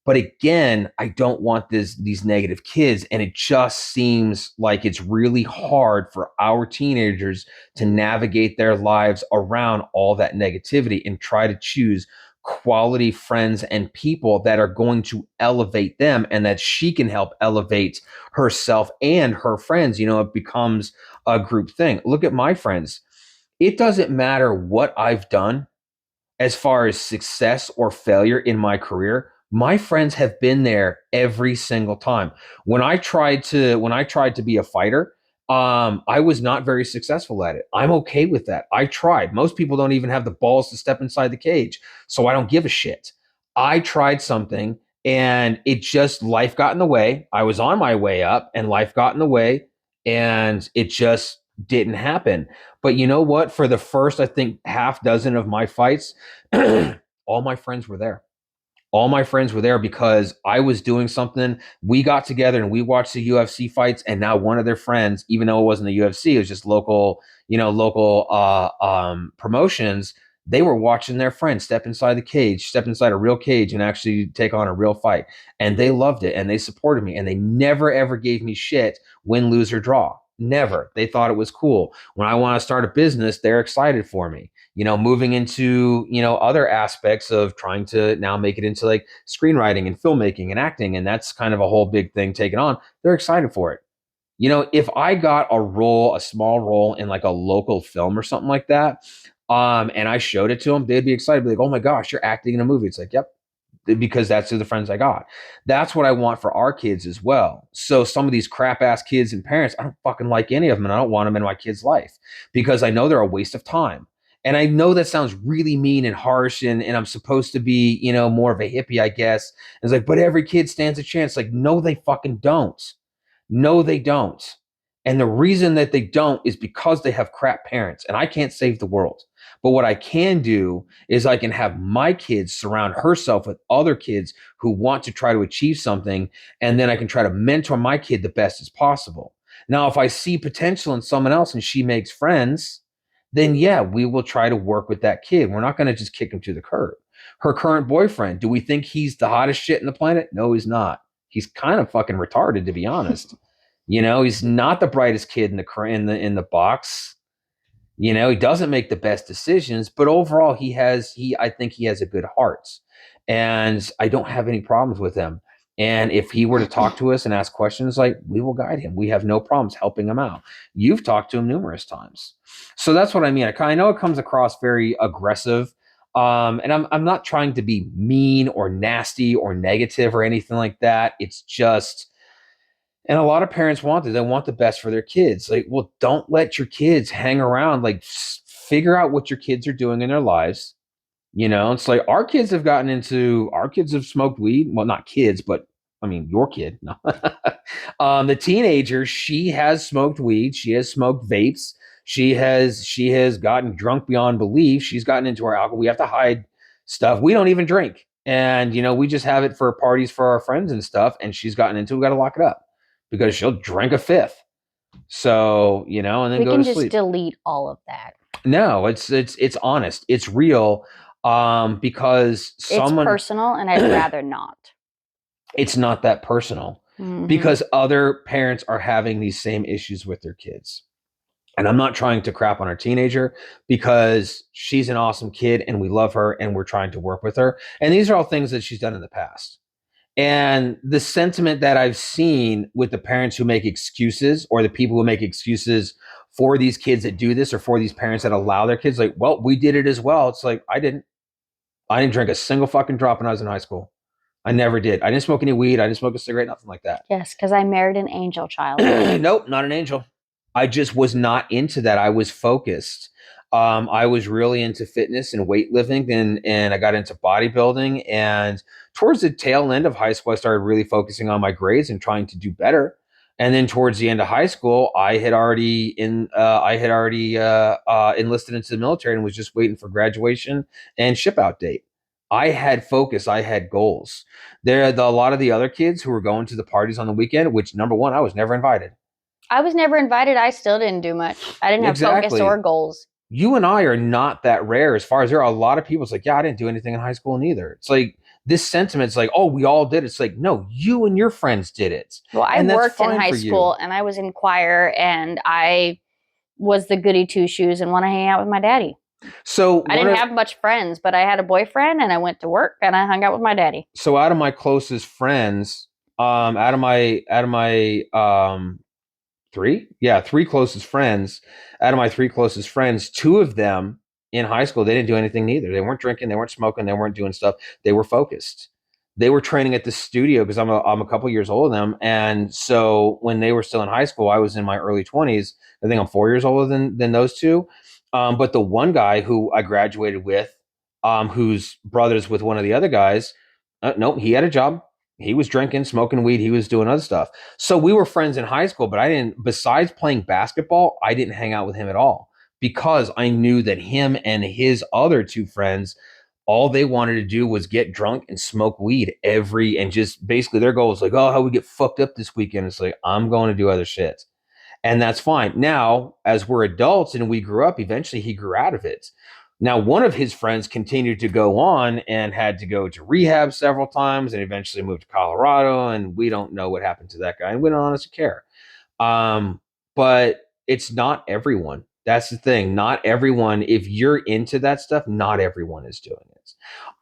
But again, I don't want these negative kids, and it just seems like it's really hard for our teenagers to navigate their lives around all that negativity and try to choose quality friends and people that are going to elevate them and that she can help elevate herself and her friends. It becomes a group thing. Look at my friends. It doesn't matter what I've done as far as success or failure in my career. My friends have been there every single time. When I tried to be a fighter, I was not very successful at it. I'm okay with that. I tried. Most people don't even have the balls to step inside the cage, so I don't give a shit. I tried something and it just life got in the way. I was on my way up and life got in the way and it just didn't happen. But you know what? For the first, I think, half dozen of my fights, all my friends were there. All my friends were there because I was doing something. We got together and we watched the UFC fights, and now one of their friends, even though it wasn't the UFC, it was just local promotions. They were watching their friend step inside the cage, step inside a real cage, and actually take on a real fight. And they loved it, and they supported me, and they never ever gave me shit, win, lose, or draw. Never. They thought it was cool. When I want to start a business, they're excited for me. Moving into, other aspects of trying to now make it into like screenwriting and filmmaking and acting. And that's kind of a whole big thing taken on. They're excited for it. If I got a small role in like a local film or something like that, and I showed it to them, they'd be excited. Be like, oh my gosh, you're acting in a movie. It's like, yep, because that's who the friends I got. That's what I want for our kids as well. So some of these crap ass kids and parents, I don't fucking like any of them, and I don't want them in my kid's life because I know they're a waste of time. And I know that sounds really mean and harsh, and I'm supposed to be, more of a hippie, I guess. It's like, but every kid stands a chance. Like, no, they fucking don't. No, they don't. And the reason that they don't is because they have crap parents. And I can't save the world. But what I can do is I can have my kids surround herself with other kids who want to try to achieve something. And then I can try to mentor my kid the best as possible. Now, if I see potential in someone else and she makes friends, then yeah, we will try to work with that kid. We're not going to just kick him to the curb. Her current boyfriend, do we think he's the hottest shit in the planet? No, he's not. He's kind of fucking retarded, to be honest. He's not the brightest kid in the box. He doesn't make the best decisions, but overall I think he has a good heart. And I don't have any problems with him. And if he were to talk to us and ask questions, like, we will guide him. We have no problems helping him out. You've talked to him numerous times. So that's what I mean. I know it comes across very aggressive. And I'm not trying to be mean or nasty or negative or anything like that. It's just, and a lot of parents want it. They want the best for their kids. Like, well, don't let your kids hang around like figure out what your kids are doing in their lives. It's like our kids have smoked weed. Well, not kids, but I mean, your kid. No. The teenager, she has smoked weed. She has smoked vapes. She has gotten drunk beyond belief. She's gotten into our alcohol. We have to hide stuff. We don't even drink. And, we just have it for parties for our friends and stuff. And she's gotten into, we got to lock it up because she'll drink a fifth. So, and then We go can to just sleep. delete all of that. No, it's honest. It's real. Because It's personal, and I'd rather not. It's not that personal because other parents are having these same issues with their kids. And I'm not trying to crap on our teenager because she's an awesome kid and we love her and we're trying to work with her. And these are all things that she's done in the past. And the sentiment that I've seen with the parents who make excuses or the people who make excuses for these kids that do this or for these parents that allow their kids, like, well, we did it as well. It's like, I didn't drink a single fucking drop when I was in high school. I never did. I didn't smoke any weed. I didn't smoke a cigarette, nothing like that. Yes, because I married an angel child. Nope, not an angel. I just was not into that. I was focused. I was really into fitness and weightlifting, and I got into bodybuilding. And towards the tail end of high school, I started really focusing on my grades and trying to do better. And then towards the end of high school, I had already enlisted into the military and was just waiting for graduation and ship out date. I had focus. I had goals. A lot of the other kids who were going to the parties on the weekend, which number one, I was never invited. I was never invited. I still didn't do much. I didn't have focus or goals. You and I are not that rare as far as there are a lot of people. It's like, yeah, I didn't do anything in high school neither. It's like this sentiment's like, oh, we all did. It's like, no, you and your friends did it. Well, I worked in high school and I was in choir and I was the goody two shoes and want to hang out with my daddy. So I didn't have much friends, but I had a boyfriend and I went to work and I hung out with my daddy. So out of my closest friends, out of my three closest friends, out of my three closest friends, two of them in high school, they didn't do anything neither. They weren't drinking, they weren't smoking, they weren't doing stuff. They were focused. They were training at the studio because I'm a couple years older than them. And so when they were still in high school, I was in my early 20s. I think I'm 4 years older than those two. But the one guy who I graduated with, whose brother's with one of the other guys, no, he had a job. He was drinking, smoking weed. He was doing other stuff. So we were friends in high school, but besides playing basketball, I didn't hang out with him at all because I knew that him and his other two friends, all they wanted to do was get drunk and smoke weed and just basically their goal was like, oh, how we get fucked up this weekend. It's like, I'm going to do other shit. And that's fine. Now, as we're adults and we grew up, eventually he grew out of it. Now, one of his friends continued to go on and had to go to rehab several times and eventually moved to Colorado. And we don't know what happened to that guy. And we don't honestly care. But it's not everyone. That's the thing. Not everyone. If you're into that stuff, not everyone is doing it.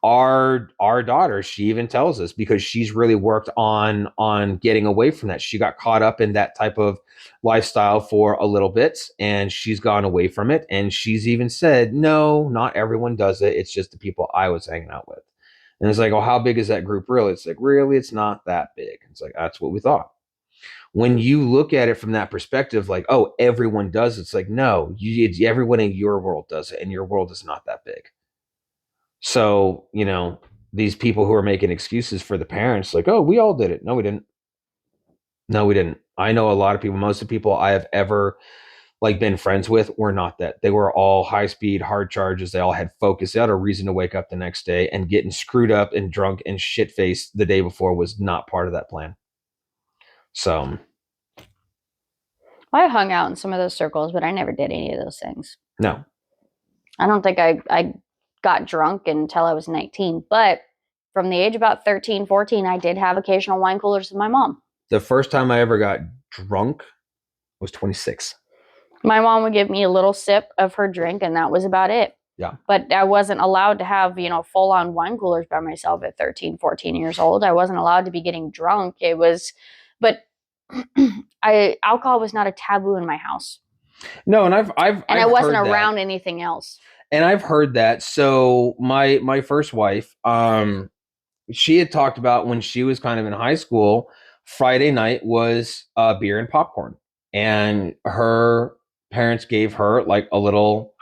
Our daughter, she even tells us because she's really worked on getting away from that. She got caught up in that type of lifestyle for a little bit and she's gone away from it. And she's even said, no, not everyone does it. It's just the people I was hanging out with. And it's like, oh, how big is that group really? It's like, really, it's not that big. It's like, that's what we thought. When you look at it from that perspective, like, oh, everyone does it. It's like, no, everyone in your world does it. And your world is not that big. So, these people who are making excuses for the parents, like, oh, we all did it. No, we didn't. No, we didn't. I know a lot of people, most of the people I have ever been friends with were not that. They were all high speed, hard charges. They all had focus. They had a reason to wake up the next day, and getting screwed up and drunk and shit faced the day before was not part of that plan. So I hung out in some of those circles, but I never did any of those things. No. I don't think I got drunk until I was 19, but from the age about 13, 14, I did have occasional wine coolers with my mom. The first time I ever got drunk was 26. My mom would give me a little sip of her drink and that was about it. Yeah. But I wasn't allowed to have, full on wine coolers by myself at 13, 14 years old. I wasn't allowed to be getting drunk. But alcohol was not a taboo in my house. No, and I wasn't around anything else. And I've heard that. So my first wife, she had talked about when she was kind of in high school, Friday night was beer and popcorn. And her parents gave her like a little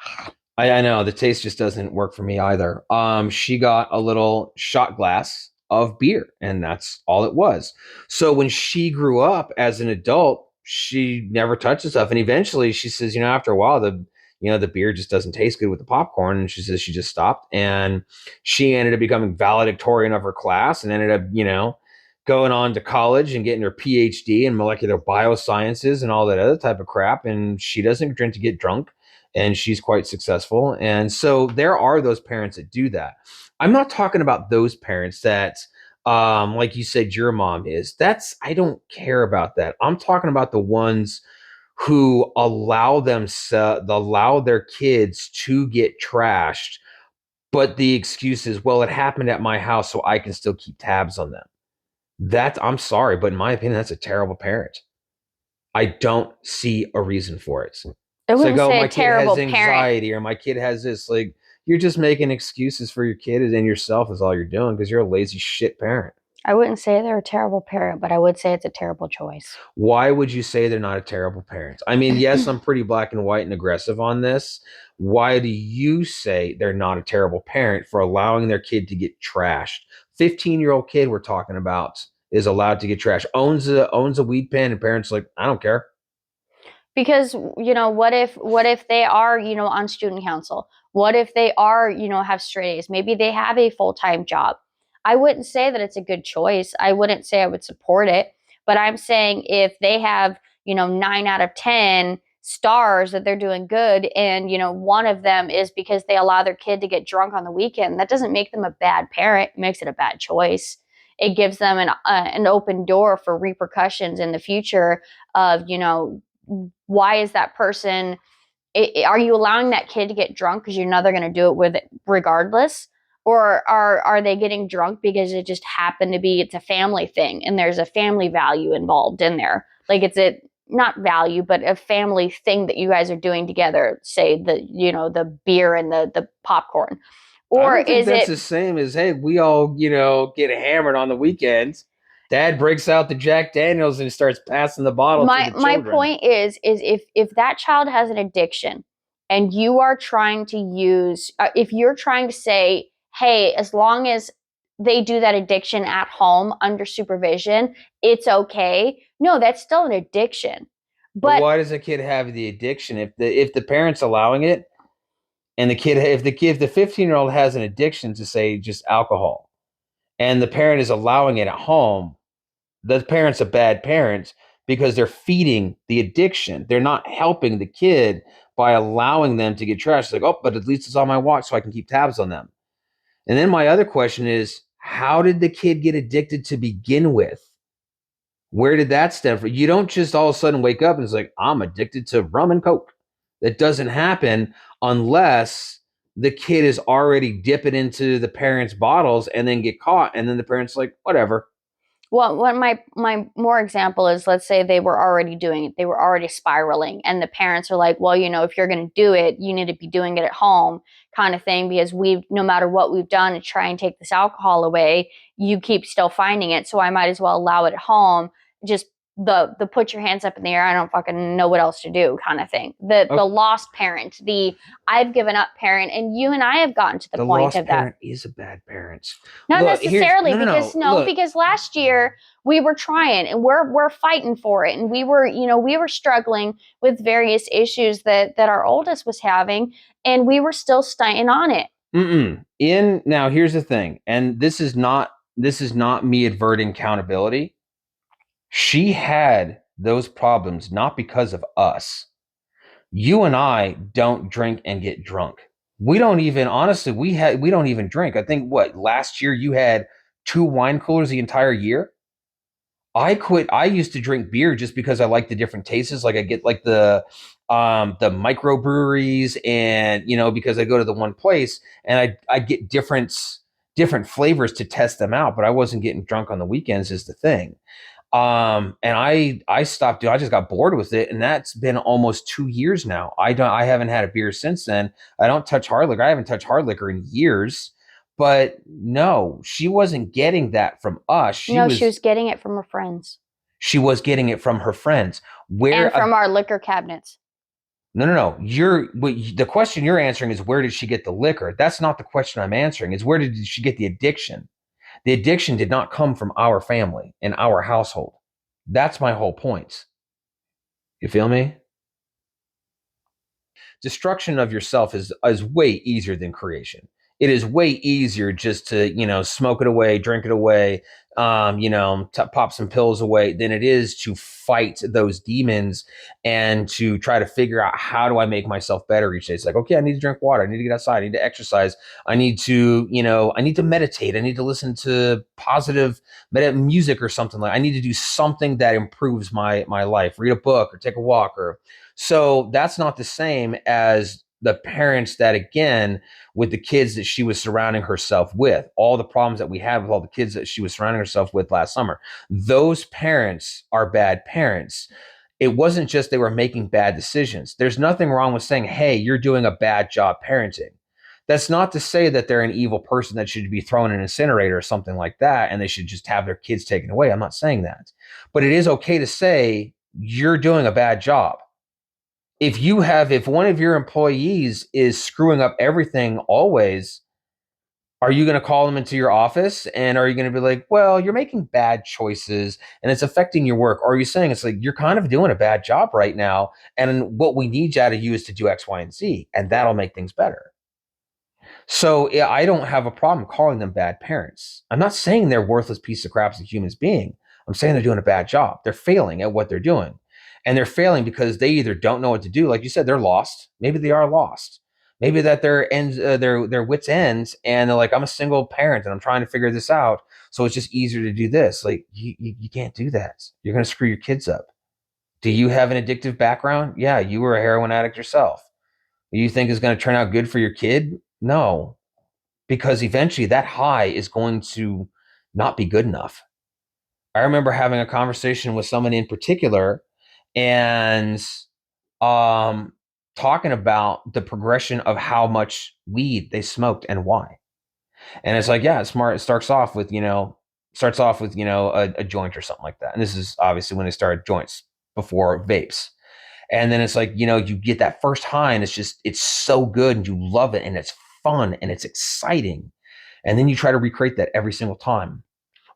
I know the taste just doesn't work for me either. She got a little shot glass of beer, and that's all it was. So when she grew up as an adult, she never touched the stuff, and eventually she says, after a while, the beer just doesn't taste good with the popcorn, and she says she just stopped, and she ended up becoming valedictorian of her class, and ended up, going on to college and getting her PhD in molecular biosciences and all that other type of crap. And she doesn't drink to get drunk, and she's quite successful. And so there are those parents that do that. I'm not talking about those parents that, like you said, your mom is. I don't care about that. I'm talking about the ones who allow their kids to get trashed, but the excuse is, well, it happened at my house, so I can still keep tabs on them. I'm sorry, but in my opinion, that's a terrible parent. I don't see a reason for it. I It's like, wouldn't oh, say a my kid has terrible parent. anxiety or my kid has this. Like, you're just making excuses for your kid and yourself is all you're doing because you're a lazy shit parent. I wouldn't say they're a terrible parent, but I would say it's a terrible choice. Why would you say they're not a terrible parent? I mean, yes, I'm pretty black and white and aggressive on this. Why do you say they're not a terrible parent for allowing their kid to get trashed? 15-year-old kid we're talking about is allowed to get trashed. Owns a weed pen, and parents like, I don't care. Because what if they are on student council? What if they are have straight A's? Maybe they have a full-time job. I wouldn't say that it's a good choice. I wouldn't say I would support it, but I'm saying if they have 9 out of 10 stars that they're doing good, and one of them is because they allow their kid to get drunk on the weekend, that doesn't make them a bad parent. It makes it a bad choice. It gives them an open door for repercussions in the future of why is that person, are you allowing that kid to get drunk because you know they're going to do it with it regardless, or are they getting drunk because it just happened to be, it's a family thing and there's a family value involved in there, like it's a not value but a family thing that you guys are doing together, say the beer and the popcorn, I or don't think is that's it the same as, hey, we all, get hammered on the weekends. Dad breaks out the Jack Daniels and starts passing the bottle to the my children. point is if that child has an addiction and you are trying to use if you're trying to say, hey, as long as they do that addiction at home under supervision, it's okay. No, that's still an addiction. But But why does a kid have the addiction if the parent's allowing it, and if the 15-year-old has an addiction to, say, just alcohol, and the parent is allowing it at home, the parent's a bad parent because they're feeding the addiction. They're not helping the kid by allowing them to get trashed. It's like, oh, but at least it's on my watch so I can keep tabs on them. And then my other question is, how did the kid get addicted to begin with? Where did that stem from? You don't just all of a sudden wake up and it's like, I'm addicted to rum and coke. That doesn't happen unless the kid is already dipping into the parents' bottles and then get caught. And then the parents like, whatever. well, what my more example is, let's say they were already doing it, they were already spiraling, and the parents are like, well, if you're going to do it, you need to be doing it at home, kind of thing, because we've, no matter what we've done to try and take this alcohol away, you keep still finding it, so I might as well allow it at home. Just the put your hands up in the air, I don't fucking know what else to do, kind of thing. The Okay. lost parent, the I've given up parent, and you and I have gotten to the The point lost of that. parent is a bad parent. Not Look, here's necessarily, no, no, because no. no, Look, because last year we were trying and we're fighting for it, and we were struggling with various issues that our oldest was having, and we were still staying on it. in now. Here's the thing, and this is not me adverting accountability. She had those problems not because of us. You and I don't drink and get drunk. We don't even, honestly, we don't even drink. I think, what, last year you had two wine coolers the entire year. I quit. I used to drink beer just because I like the different tastes. Like, I get like the microbreweries, and because I go to the one place and I get different flavors to test them out, but I wasn't getting drunk on the weekends is the thing. And I stopped doing. I just got bored with it, and that's been almost 2 years now. I haven't had a beer since then. I don't touch hard liquor. I haven't touched hard liquor in years. But no, she wasn't getting that from us. She No, she was was getting it from her friends she was getting it from her friends. and Where from our liquor cabinets. No. The question you're answering is where did she get the liquor? That's not the question I'm answering. Is where did she get the addiction? The addiction did not come from our family and our household. That's my whole point. You feel me? Destruction of yourself is way easier than creation. It is way easier just to, smoke it away, drink it away, pop some pills away than it is to fight those demons and to try to figure out how do I make myself better each day. It's like, okay, I need to drink water. I need to get outside. I need to exercise. I need to meditate. I need to listen to positive music or something I need to do something that improves my life, read a book or take a walk or so that's not the same as the parents that, again, with the kids that she was surrounding herself with, all the problems that we had with all the kids that she was surrounding herself with last summer. Those parents are bad parents. It wasn't just they were making bad decisions. There's nothing wrong with saying, hey, you're doing a bad job parenting. That's not to say that they're an evil person that should be thrown in an incinerator or something like that, and they should just have their kids taken away. I'm not saying that. But it is okay to say, you're doing a bad job. If one of your employees is screwing up everything always, are you going to call them into your office and are you going to be like, well, you're making bad choices and it's affecting your work? Or are you saying it's like, you're kind of doing a bad job right now, and what we need out of you is to do X, Y, and Z, and that'll make things better? So yeah, I don't have a problem calling them bad parents. I'm not saying they're worthless piece of crap as a human being. I'm saying they're doing a bad job. They're failing at what they're doing. And they're failing because they either don't know what to do. Like you said, they're lost. Maybe they are lost. Maybe that their wits ends and they're like, I'm a single parent and I'm trying to figure this out. So it's just easier to do this. Like you can't do that. You're going to screw your kids up. Do you have an addictive background? Yeah, you were a heroin addict yourself. You think is going to turn out good for your kid? No, because eventually that high is going to not be good enough. I remember having a conversation with someone in particular and um, talking about the progression of how much weed they smoked and why. And it's like, yeah, it's smart. It starts off with, a joint or something like that. And this is obviously when they started joints before vapes. And then it's like, you get that first high and it's so good and you love it and it's fun and it's exciting. And then you try to recreate that every single time.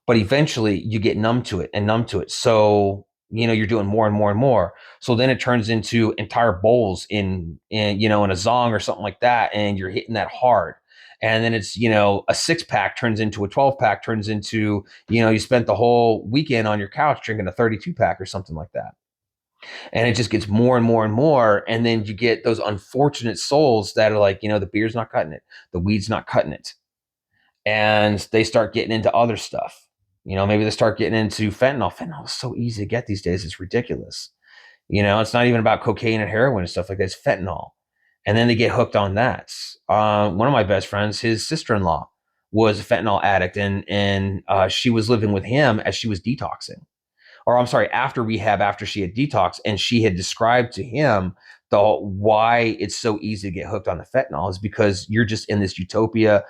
But eventually you get numb to it and numb to it. So, you're doing more and more and more. So then it turns into entire bowls in a zong or something like that. And you're hitting that hard. And then it's, a 6-pack turns into a 12-pack, turns into, you spent the whole weekend on your couch drinking a 32-pack or something like that. And it just gets more and more and more. And then you get those unfortunate souls that are like, the beer's not cutting it, the weed's not cutting it, and they start getting into other stuff. Maybe they start getting into fentanyl. Fentanyl is so easy to get these days. It's ridiculous. It's not even about cocaine and heroin and stuff like that. It's fentanyl. And then they get hooked on that. One of my best friends, his sister-in-law was a fentanyl addict, and she was living with him as she was detoxing, or I'm sorry, after rehab, after she had detoxed, and she had described to him the why it's so easy to get hooked on the fentanyl is because you're just in this utopia,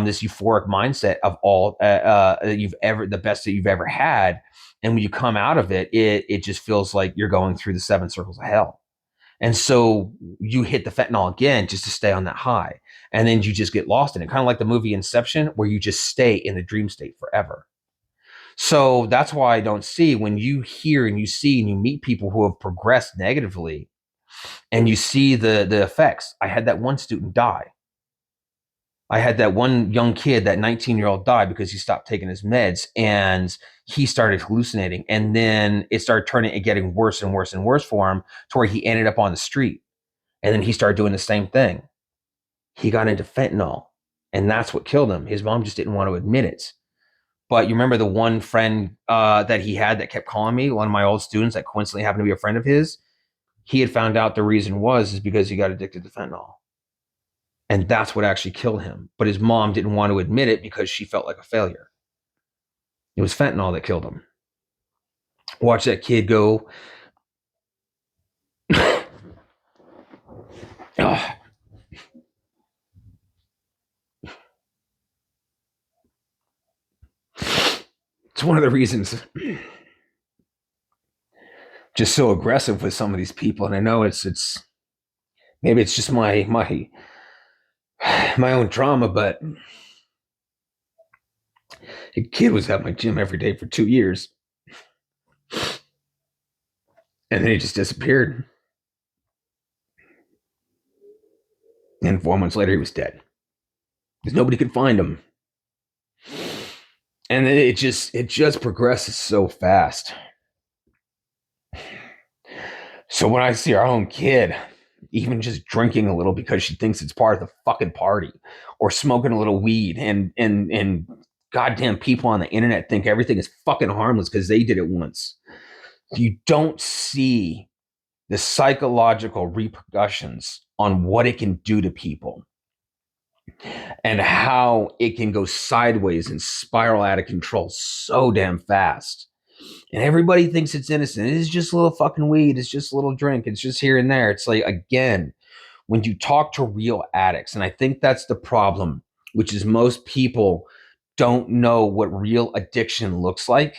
this euphoric mindset of all the best that you've ever had, and when you come out of it, it just feels like you're going through the 7 circles of hell, and so you hit the fentanyl again just to stay on that high, and then you just get lost in it, kind of like the movie Inception, where you just stay in the dream state forever. So that's why I don't see when you hear and you see and you meet people who have progressed negatively and you see the effects. I had that one student die. I had that one young kid, that 19-year-old die because he stopped taking his meds and he started hallucinating. And then it started turning and getting worse and worse and worse for him to where he ended up on the street. And then he started doing the same thing. He got into fentanyl and that's what killed him. His mom just didn't want to admit it. But you remember the one friend that he had that kept calling me, one of my old students that coincidentally happened to be a friend of his. He had found out the reason is because he got addicted to fentanyl. And that's what actually killed him. But his mom didn't want to admit it because she felt like a failure. It was fentanyl that killed him. Watch that kid go. Oh. It's one of the reasons just so aggressive with some of these people. And I know it's Maybe it's just my my own trauma, but a kid was at my gym every day for 2 years, and then he just disappeared. And 4 months later, he was dead because nobody could find him. And then it just progresses so fast. So when I see our own kid, even just drinking a little because she thinks it's part of the fucking party, or smoking a little weed, and goddamn people on the internet think everything is fucking harmless because they did it once. You don't see the psychological repercussions on what it can do to people and how it can go sideways and spiral out of control so damn fast. And everybody thinks it's innocent. It's just a little fucking weed. It's just a little drink. It's just here and there. It's like, again, when you talk to real addicts, and I think that's the problem, which is most people don't know what real addiction looks like.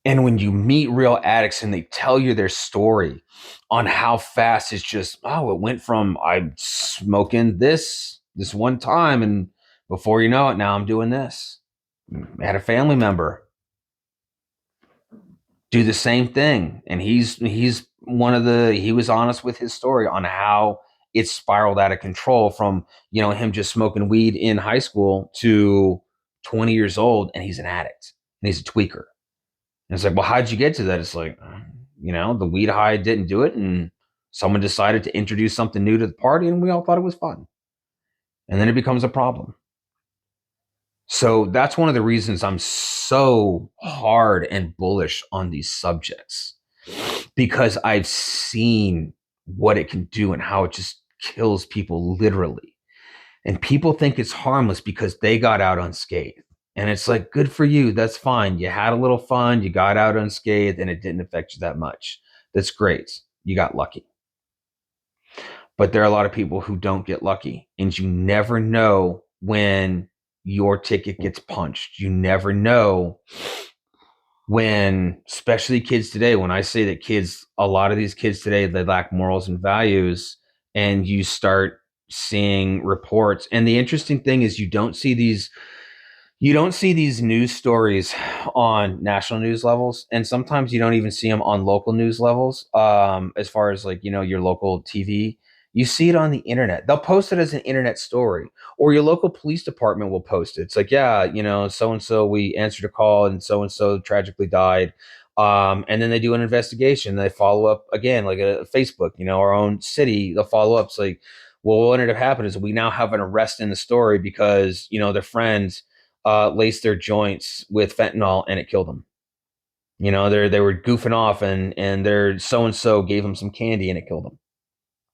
And when you meet real addicts and they tell you their story on how fast it's just, oh, it went from I'm smoking this one time, and before you know it, now I'm doing this. I had a family member do the same thing, and he's one of the he was honest with his story on how it spiraled out of control from him just smoking weed in high school to 20 years old, and he's an addict and he's a tweaker. And it's like, well, how'd you get to that? It's like, the weed high didn't do it, and someone decided to introduce something new to the party, and we all thought it was fun, and then it becomes a problem. So that's one of the reasons I'm so hard and bullish on these subjects, because I've seen what it can do and how it just kills people literally. And people think it's harmless because they got out unscathed. And it's like, good for you. That's fine. You had a little fun. You got out unscathed and it didn't affect you that much. That's great. You got lucky. But there are a lot of people who don't get lucky. And you never know when your ticket gets punched. You never know when, especially kids today, when I say that a lot of these kids today, they lack morals and values, and you start seeing reports. And the interesting thing is you don't see these news stories on national news levels, and sometimes you don't even see them on local news levels. As far as like your local TV, you see it on the internet. They'll post it as an internet story, or your local police department will post it. It's like, yeah, so and so, we answered a call and so tragically died. And then they do an investigation. They follow up again, like a Facebook. Our own city, they'll follow up. It's like, well, what ended up happening is we now have an arrest in the story because their friends laced their joints with fentanyl and it killed them. They were goofing off, and their so and so gave them some candy and it killed them.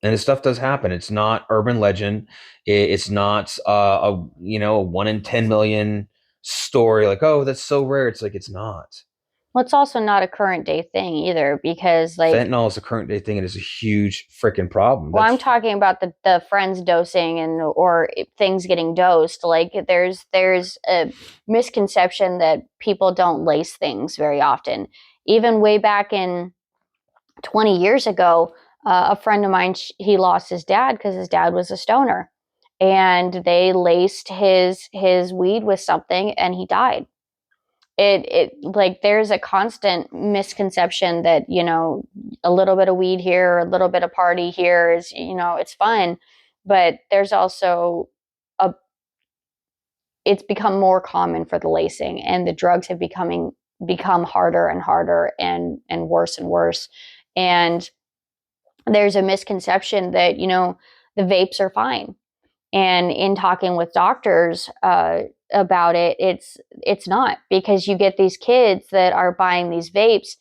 And this stuff does happen. It's not urban legend. It's not a 1 in 10 million story. Like, oh, that's so rare. It's like, it's not. Well, it's also not a current day thing either, because like Fentanyl is a current day thing, and it's a huge freaking problem. well, I'm talking about the friends dosing or things getting dosed. Like there's a misconception that people don't lace things very often. Even way back in 20 years ago, a friend of mine, he lost his dad because his dad was a stoner, and they laced his weed with something, and he died. It like there's a constant misconception that a little bit of weed here, a little bit of party here is it's fun, but there's also a it's become more common for the lacing, and the drugs have become harder and harder and worse, and there's a misconception that the vapes are fine. And in talking with doctors about it, it's not, because you get these kids that are buying these vapes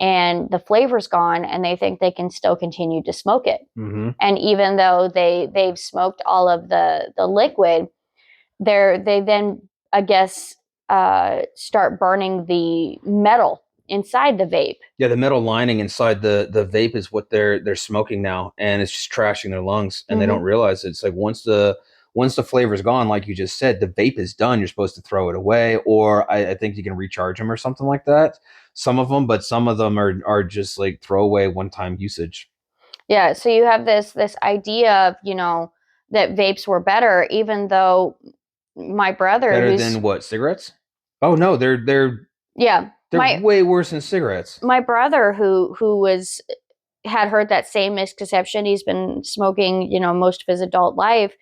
and the flavor's gone, and they think they can still continue to smoke it. Mm-hmm. And even though they've smoked all of the liquid, they then, I guess, start burning the metal inside the vape. Yeah, the metal lining inside the vape is what they're smoking now, and it's just trashing their lungs, and they don't realize it. It's like once the flavor's gone, like you just said, the vape is done. You're supposed to throw it away, or I think you can recharge them or something like that. Some of them, but some of them are just like throwaway one-time usage. Yeah, so you have this idea of, that vapes were better, even though my brother Better who's than what, cigarettes? Oh no, yeah, they're way worse than cigarettes. my brother who was had heard that same misconception. He's been smoking, most of his adult life,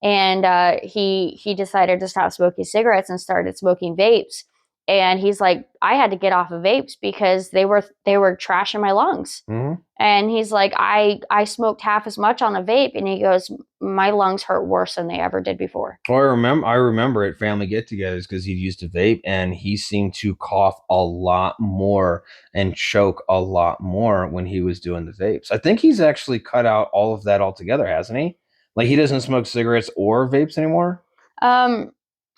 and he decided to stop smoking cigarettes and started smoking vapes. And he's like, I had to get off of vapes because they were trashing my lungs. Mm-hmm. And he's like, I smoked half as much on a vape, and he goes, my lungs hurt worse than they ever did before. Well, I remember at family get-togethers because he used to vape and he seemed to cough a lot more and choke a lot more when he was doing the vapes. I think he's actually cut out all of that altogether, hasn't he? Like he doesn't smoke cigarettes or vapes anymore. Um,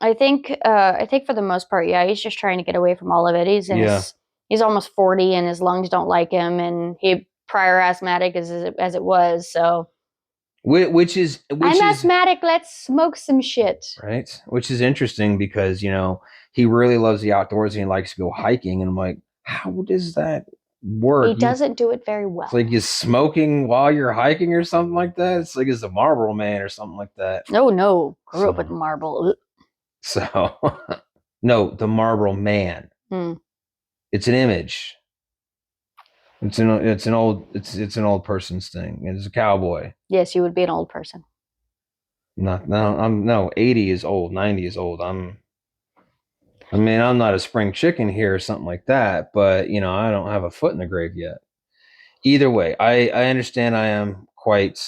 I think for the most part, yeah, he's just trying to get away from all of it. Yeah, He's almost 40, and his lungs don't like him, and he prior asthmatic as it was. So which I'm is asthmatic. Let's smoke some shit. right, which is interesting because he really loves the outdoors and he likes to go hiking, and I'm like, how does that He work? doesn't do it very It's well. like you're smoking while you're hiking or something like that. It's like it's a Marlboro Man or something like that. No, no, grew up with So, marble. so no, the Marlboro Man. Hmm. It's an image. It's an old person's thing. It's a cowboy. Yes, you would be an old person. Not no, I'm no 80 is old, 90 is old. I mean, I'm not a spring chicken here or something like that, but I don't have a foot in the grave yet. Either way, I understand I am quite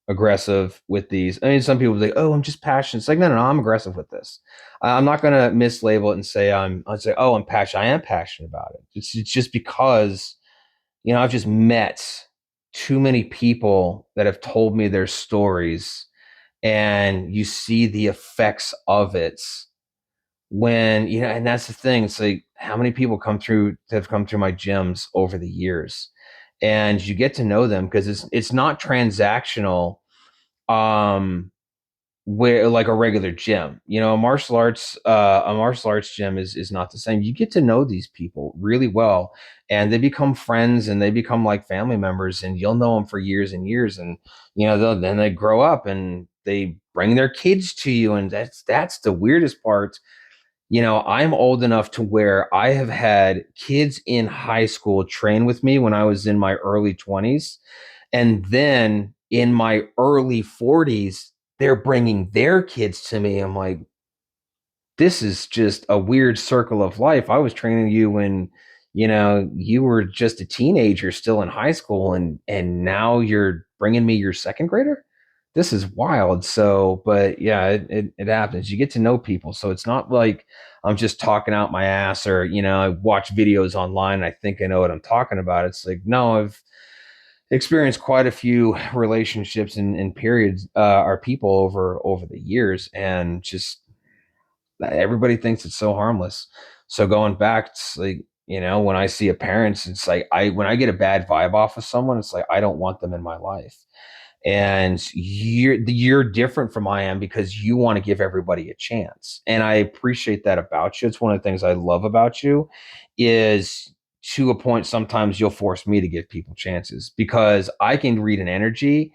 aggressive with these. I mean, some people say, "Oh, I'm just passionate." It's like, no, no, no, I'm aggressive with this. I'm not going to mislabel it and say I'd say, "Oh, I'm passionate." I am passionate about it. It's just because I've just met too many people that have told me their stories, and you see the effects of it when and that's the thing. It's like how many people have come through my gyms over the years, and you get to know them because it's not transactional um where like a regular gym. A martial arts gym is not the same. You get to know these people really well, and they become friends and they become like family members, and you'll know them for years and years. And then they grow up and they bring their kids to you, and that's the weirdest part. I'm old enough to where I have had kids in high school train with me when I was in my early 20s. And then in my early 40s, they're bringing their kids to me. I'm like, this is just a weird circle of life. I was training you when, you were just a teenager still in high school, and now you're bringing me your second grader. This is wild. So, but yeah, it happens. You get to know people. So it's not like I'm just talking out my ass or, I watch videos online and I think I know what I'm talking about. It's like, no, I've experienced quite a few relationships and periods or people over the years, and just everybody thinks it's so harmless. So going back, it's like when I see a parent, it's like when I get a bad vibe off of someone, it's like I don't want them in my life. And you're different from I am because you want to give everybody a chance, and I appreciate that about you. It's one of the things I love about you is, to a point, sometimes you'll force me to give people chances because I can read an energy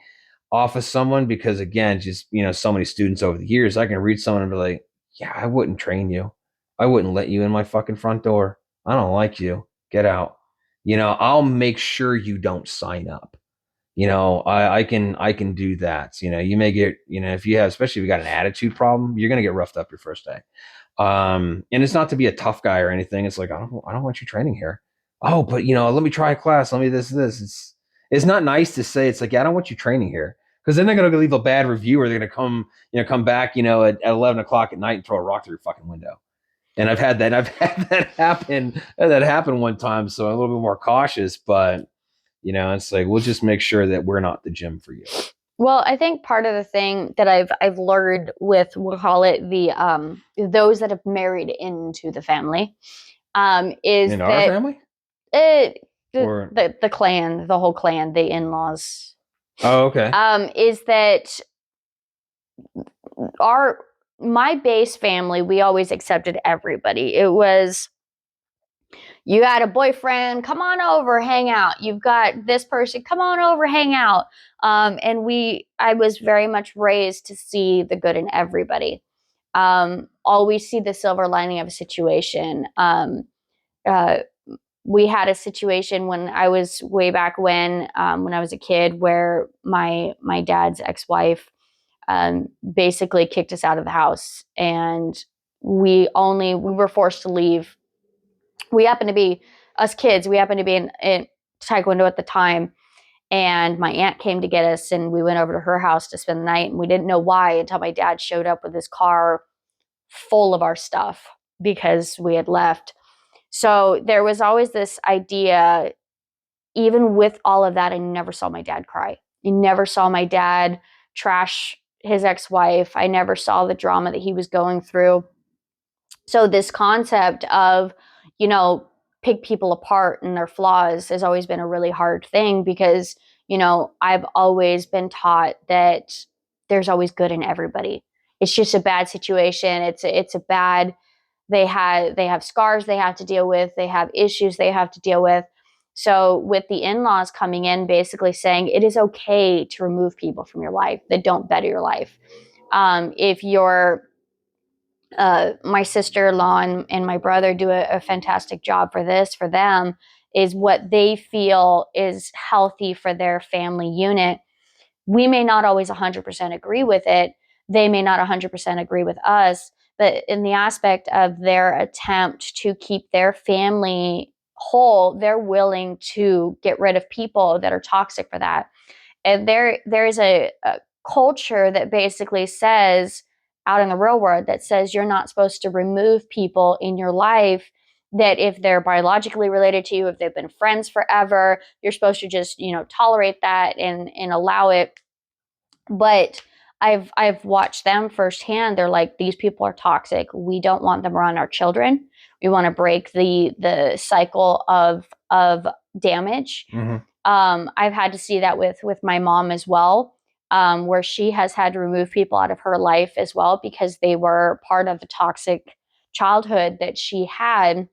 off of someone. Because again, just so many students over the years, I can read someone and be like, yeah, I wouldn't train you. I wouldn't let you in my fucking front door. I don't like you. Get out. I'll make sure you don't sign up. I can do that. You may get, if you have, especially if you got an attitude problem, you're gonna get roughed up your first day. And it's not to be a tough guy or anything. It's like I don't want you training here. Oh, but let me try a class. Let me this. It's not nice to say. It's like, yeah, I don't want you training here, because then they're gonna leave a bad review, or they're gonna come back at 11 o'clock at night and throw a rock through your fucking window. And I've had that happen one time. So I'm a little bit more cautious, but it's like, we'll just make sure that we're not the gym for you. Well, I think part of the thing that I've learned with, we'll call it the those that have married into the family, is In our that family? it, Or the clan, the whole clan, the in-laws, oh, okay. is that our my base family, we always accepted everybody. It was You got a boyfriend, come on over, hang out. You've got this person, come on over, hang out. I was very much raised to see the good in everybody. Always see the silver lining of a situation. Uh, we had a situation when I was way back when I was a kid, where my dad's ex-wife basically kicked us out of the house, and we were forced to leave. We happened to be us kids. We happened to be in Taekwondo at the time, and my aunt came to get us, and we went over to her house to spend the night, and we didn't know why until my dad showed up with his car full of our stuff because we had left. So there was always this idea, even with all of that, I never saw my dad cry. I never saw my dad trash his ex-wife. I never saw the drama that he was going through. So this concept of, you know, pick people apart and their flaws has always been a really hard thing, because, you know, I've always been taught that there's always good in everybody. It's just a bad situation. It's a bad, they have scars they have to deal with, they have issues they have to deal with. So with the in-laws coming in, basically saying it is okay to remove people from your life that don't better your life. If you're my sister-in-law and my brother do a fantastic job for them, is what they feel is healthy for their family unit. We may not always 100% agree with it. They may not 100% agree with us, but in the aspect of their attempt to keep their family whole, they're willing to get rid of people that are toxic for that. And there is a culture that basically says, out in the real world, that says you're not supposed to remove people in your life, that if they're biologically related to you, if they've been friends forever, you're supposed to just, you know, tolerate that and allow it. But I've watched them firsthand. They're like, these people are toxic. We don't want them around our children. We want to break the cycle of damage. Mm-hmm. I've had to see that with my mom as well, where she has had to remove people out of her life as well because they were part of the toxic childhood that she had.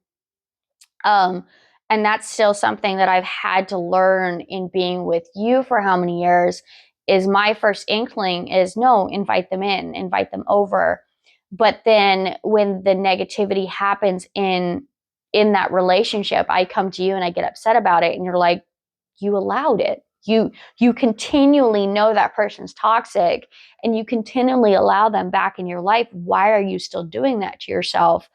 Um, and that's still something that I've had to learn in being with you for how many years. Is my first inkling is, no, invite them in, invite them over. But then when the negativity happens in that relationship, I come to you and I get upset about it, and you're like, you allowed it. You continually know that person's toxic, and you continually allow them back in your life. Why are you still doing that to yourself?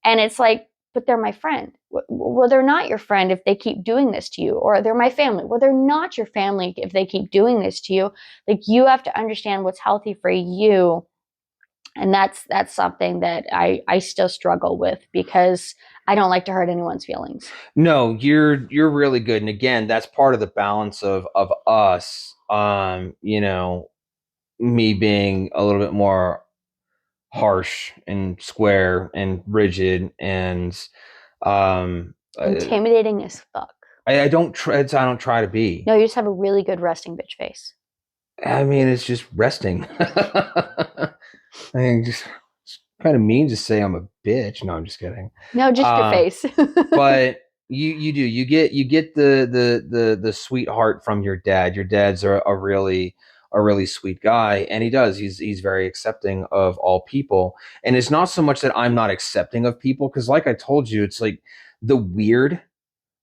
And it's like, but they're my friend. Well, they're not your friend if they keep doing this to you. Or they're my family. Well, they're not your family if they keep doing this to you. Like, you have to understand what's healthy for you. And that's something that I still struggle with, because I don't like to hurt anyone's feelings. No, you're really good. And again, that's part of the balance of us. You know, me being a little bit more harsh and square and rigid and um Intimidating as fuck. I don't try. I don't try to be. No, you just have a really good resting bitch face. I mean, it's just resting. I mean, just it's kind of mean to say I'm a bitch. No, I'm just kidding. No, just your Uh, face. but you get the sweetheart from your dad. Your dad's a really sweet guy, and he's very accepting of all people. And it's not so much that I'm not accepting of people, because like I told you, it's like the weird,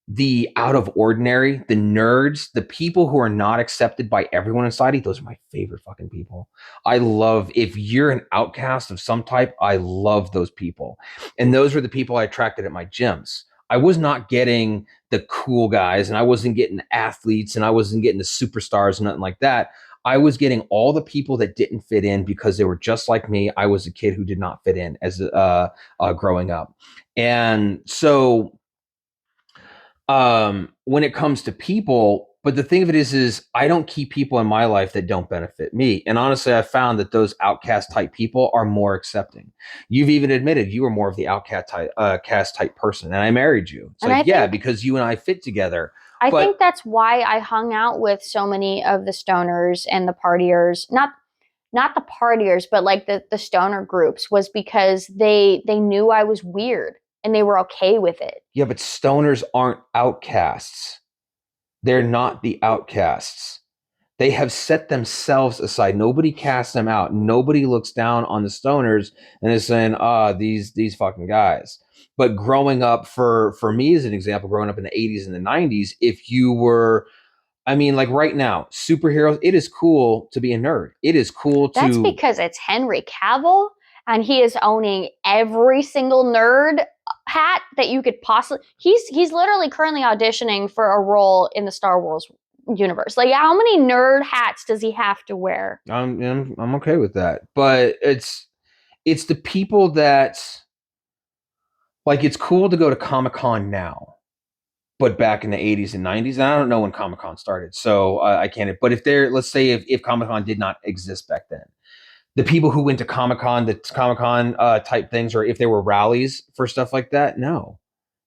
the out of ordinary, the nerds, the people who are not accepted by everyone in society. Those are my favorite fucking people. I love, if you're an outcast of some type, I love those people. And those were the people I attracted at my gyms. I was not getting the cool guys, and I wasn't getting the athletes, and I wasn't getting the superstars and nothing like that. I was getting all the people that didn't fit in because they were just like me. I was a kid who did not fit in as growing up. And so when it comes to people, but the thing of it is I don't keep people in my life that don't benefit me. And honestly, I found that those outcast type people are more accepting. You've even admitted you were more of the cast type person, and I married you. It's And like, yeah, because you and I fit together. I But think that's why I hung out with so many of the stoners and the partiers. Not the partiers, but like the stoner groups, was because they knew I was weird. and they were okay with it. Yeah, but stoners aren't outcasts. They're not the outcasts. They have set themselves aside. Nobody casts them out. Nobody looks down on the stoners and is saying, these fucking guys. But growing up, for me as an example, growing up in the 80s and the 90s, if you were, I mean, like right now, superheroes, it is cool to be a nerd. It is cool to. That's because it's Henry Cavill, and he is owning every single nerd hat that you could possibly. He's literally currently auditioning for a role in the Star Wars universe. Like, how many nerd hats does he have to wear? I'm okay with that, but it's the people that, like, it's cool to go to Comic-Con now, but back in the 80s and 90s, and I don't know when Comic-Con started, so I can't. But let's say if Comic-Con did not exist back then, the people who went to Comic-Con, the Comic-Con type things, or if there were rallies for stuff like that, no,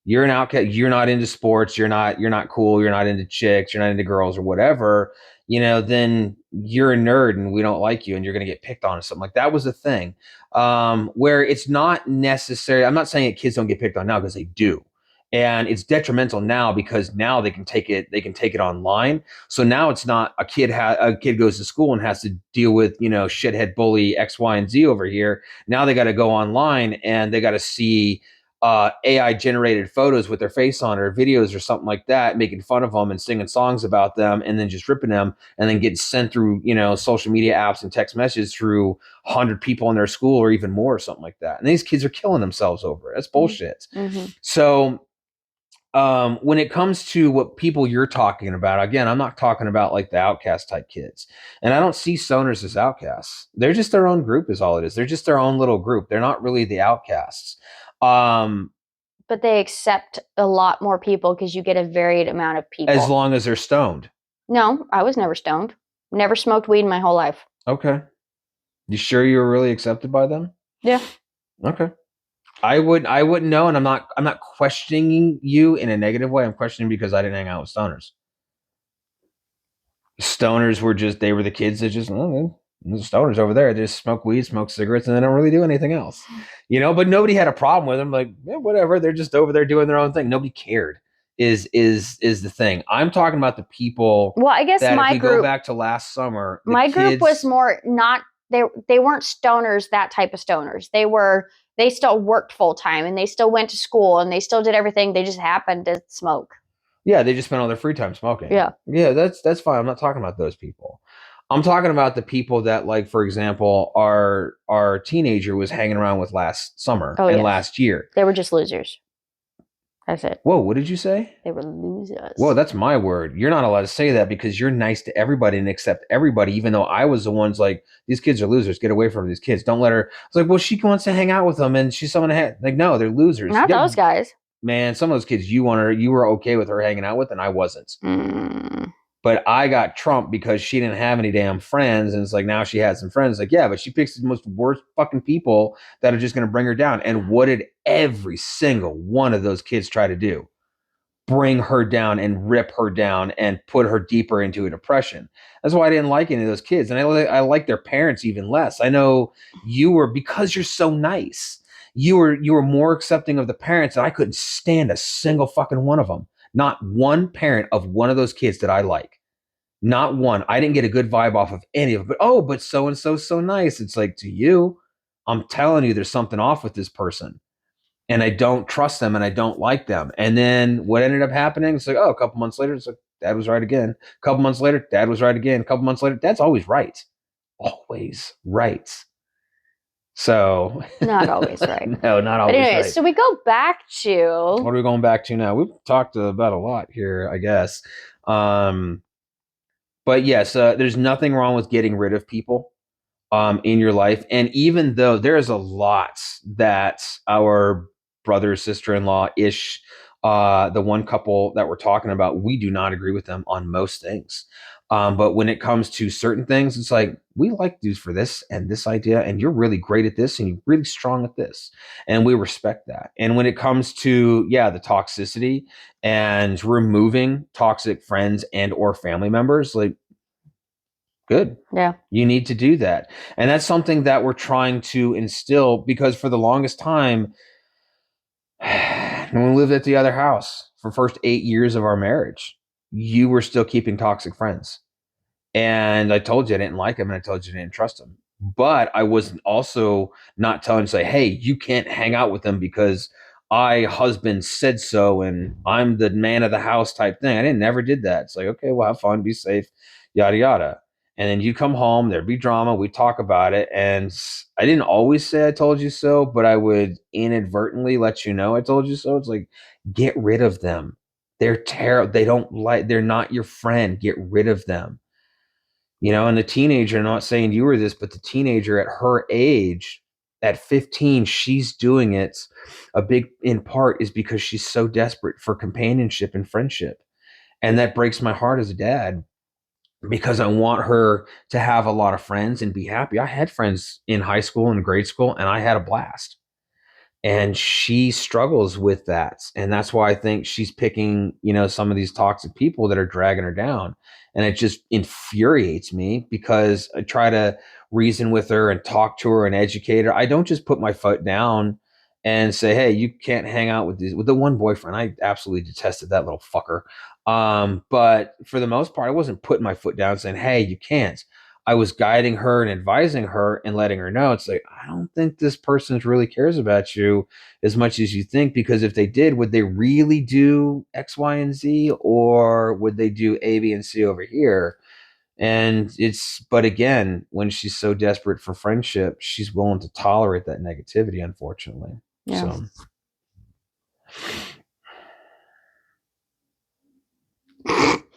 you're an outcast. You're not into sports. You're not cool. You're not into chicks. You're not into girls or whatever. Then you're a nerd and we don't like you and you're going to get picked on or something like that. Was the thing where it's not necessary. I'm not saying that kids don't get picked on now, because they do. And it's detrimental now because now they can take it online. So now it's not a kid goes to school and has to deal with, shithead bully X, Y, and Z over here. Now they got to go online and they got to see AI generated photos with their face on, or videos or something like that, making fun of them and singing songs about them, and then just ripping them, and then getting sent through, social media apps and text messages through 100 people in their school or even more or something like that. And these kids are killing themselves over it. That's bullshit. Mm-hmm. So when it comes to what people you're talking about, again, I'm not talking about like the outcast type kids. And I don't see stoners as outcasts. They're just their own group is all it is. They're just their own little group. They're not really the outcasts. But they accept a lot more people because you get a varied amount of people. As long as they're stoned. No, I was never stoned. Never smoked weed in my whole life. Okay. You sure you were really accepted by them? Yeah. Okay. I wouldn't know, and I'm not questioning you in a negative way. I'm questioning because I didn't hang out with stoners. Stoners were the kids that just, the stoners over there, they just smoke weed, smoke cigarettes, and they don't really do anything else. But nobody had a problem with them. Like, yeah, whatever. They're just over there doing their own thing. Nobody cared. Is the thing. I'm talking about the people. Well, I guess that my if we group go back to last summer, my group was more not they weren't stoners, that type of stoners. They still worked full time and they still went to school and they still did everything. They just happened to smoke. Yeah, they just spent all their free time smoking. Yeah. Yeah, that's fine. I'm not talking about those people. I'm talking about the people that, like, for example, our teenager was hanging around with last summer last year. They were just losers. That's it. Whoa, what did you say? They were losers. Whoa, that's my word. You're not allowed to say that because you're nice to everybody and accept everybody, even though I was the ones like, these kids are losers. Get away from these kids. Don't let her. It's like, well, she wants to hang out with them and she's someone to hang. Like, no, they're losers. Not those guys. Man, some of those kids you were okay with her hanging out with, and I wasn't. But I got trumped because she didn't have any damn friends, and it's like now she had some friends. Like, yeah, but she picks the most worst fucking people that are just going to bring her down. And what did every single one of those kids try to do? Bring her down and rip her down and put her deeper into a depression. That's why I didn't like any of those kids, and I like their parents even less. I know you were, because you're so nice. You were more accepting of the parents, and I couldn't stand a single fucking one of them. Not one parent of one of those kids that I like. Not one. I didn't get a good vibe off of any of them. But so and so nice. It's like, to you, I'm telling you, there's something off with this person, and I don't trust them, and I don't like them. And then what ended up happening? It's like, a couple months later, it's like, Dad was right again. A couple months later, Dad was right again. A couple months later, Dad's always right. Always right. So not always right. No, not always. But anyway, right. So we go back to, what are we going back to now? We've talked about a lot here, I guess. But yes, there's nothing wrong with getting rid of people in your life. And even though there's a lot that our brother, sister-in-law-ish, the one couple that we're talking about, we do not agree with them on most things. But when it comes to certain things, it's like, we like dudes for this and this idea, and you're really great at this and you're really strong at this. And we respect that. And when it comes to, the toxicity and removing toxic friends and or family members, like, good. Yeah. You need to do that. And that's something that we're trying to instill, because for the longest time, When we lived at the other house for the first 8 years of our marriage, you were still keeping toxic friends. And I told you I didn't like him, and I told you I didn't trust him. But I was also not telling, say, hey, you can't hang out with them because husband said so, and I'm the man of the house type thing. I didn't never did that. It's like, okay, well, have fun, be safe, yada yada. And then you come home, there'd be drama, we talk about it, and I didn't always say I told you so, but I would inadvertently let you know I told you so. It's like, get rid of them. They're terrible. They're not your friend. Get rid of them. And the teenager, I'm not saying you were this, but the teenager at her age, at 15, she's doing it. A big in part is because she's so desperate for companionship and friendship. And that breaks my heart as a dad because I want her to have a lot of friends and be happy. I had friends in high school and grade school, and I had a blast, and she struggles with that, and that's why I think she's picking some of these toxic people that are dragging her down. And it just infuriates me because I try to reason with her and talk to her and educate her. I don't just put my foot down and say, hey, you can't hang out with the one boyfriend. I absolutely detested that little fucker. But for the most part, I wasn't putting my foot down saying, hey, you can't. I was guiding her and advising her and letting her know, it's like, I don't think this person really cares about you as much as you think, because if they did, would they really do X, Y, and Z, or would they do A, B, and C over here? But again, when she's so desperate for friendship, she's willing to tolerate that negativity, unfortunately. Yeah. So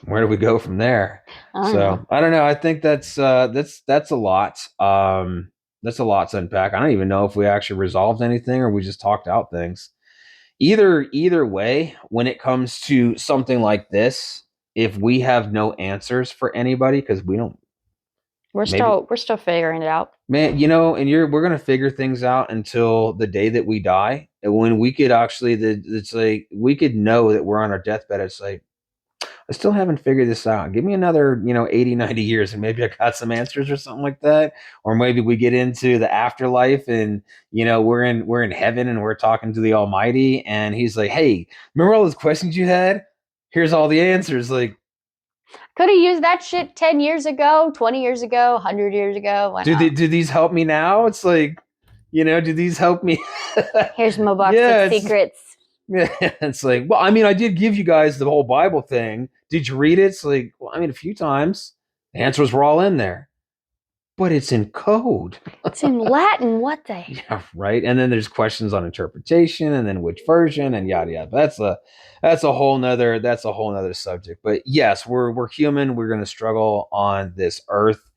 where do we go from there? I don't know. I think that's a lot. That's a lot to unpack. I don't even know if we actually resolved anything or we just talked out things. Either way, when it comes to something like this, if we have no answers for anybody, because we don't, maybe, we're still figuring it out. man, we're gonna figure things out until the day that we die. And when we could actually, it's like we could know that we're on our deathbed. It's like, I still haven't figured this out. Give me another, 80, 90 years and maybe I got some answers or something like that. Or maybe we get into the afterlife and, we're in heaven and we're talking to the Almighty and he's like, hey, remember all those questions you had? Here's all the answers. Like, Could have used that shit 10 years ago, 20 years ago, 100 years ago. Why not? do these help me now? It's like, do these help me? Here's my box Yeah, of secrets. yeah, it's like, well, I mean, I did give you guys the whole Bible thing. Did you read it? It's like, well, I mean, a few times. The answers were all in there, but it's in code. It's in Latin. What the? Yeah, right. And then there's questions on interpretation, and then which version, and yada yada. But that's a whole nother subject. But yes, we're human. We're going to struggle on this earth.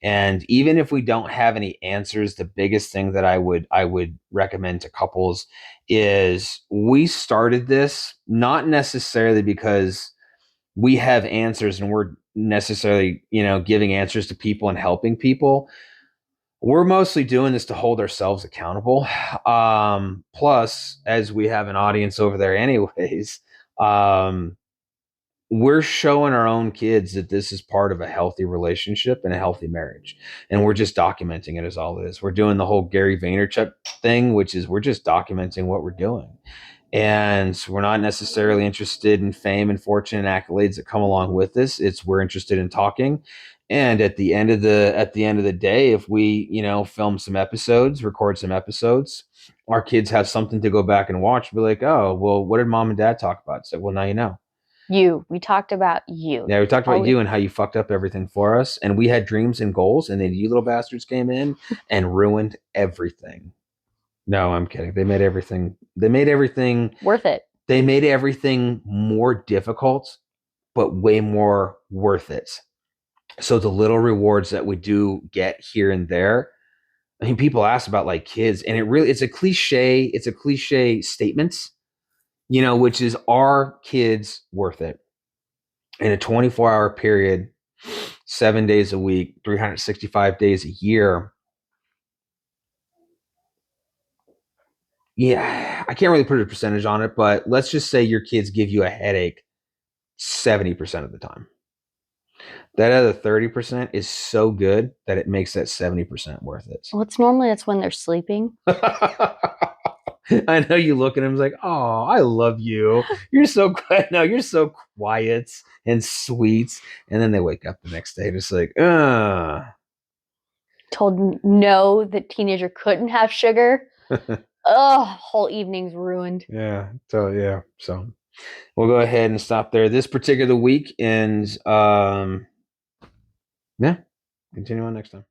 And even if we don't have any answers, the biggest thing that I would recommend to couples is we started this not necessarily because we have answers and we're necessarily, giving answers to people and helping people. We're mostly doing this to hold ourselves accountable. Plus, as we have an audience over there anyways, um, we're showing our own kids that this is part of a healthy relationship and a healthy marriage. And we're just documenting it as all it is. We're doing the whole Gary Vaynerchuk thing, which is we're just documenting what we're doing. And we're not necessarily interested in fame and fortune and accolades that come along with this. We're interested in talking. And at the end of the day, if we, film some episodes, record some episodes, our kids have something to go back and watch, be like, oh, well, what did mom and dad talk about? So, well, now you know. We talked about you. Yeah, we talked about you and how you fucked up everything for us. And we had dreams and goals, and then you little bastards came in and ruined everything. No, I'm kidding. They made everything Worth it. they made everything more difficult, but way more worth it. So the little rewards that we do get here and there, I mean, people ask about like kids, and it's a cliche statement, which is, are kids worth it? In a 24-hour period, 7 days a week, 365 days a year. Yeah, I can't really put a percentage on it, but let's just say your kids give you a headache 70% of the time. That other 30% is so good that it makes that 70% worth it. Well, it's normally that's when they're sleeping. I know you look at him like, oh, I love you. You're so quiet. No, you're so quiet and sweet. And then they wake up the next day just like, Told no, the teenager couldn't have sugar. Oh, whole evening's ruined. yeah. So yeah. So we'll go ahead and stop there this particular week, and yeah, continue on next time.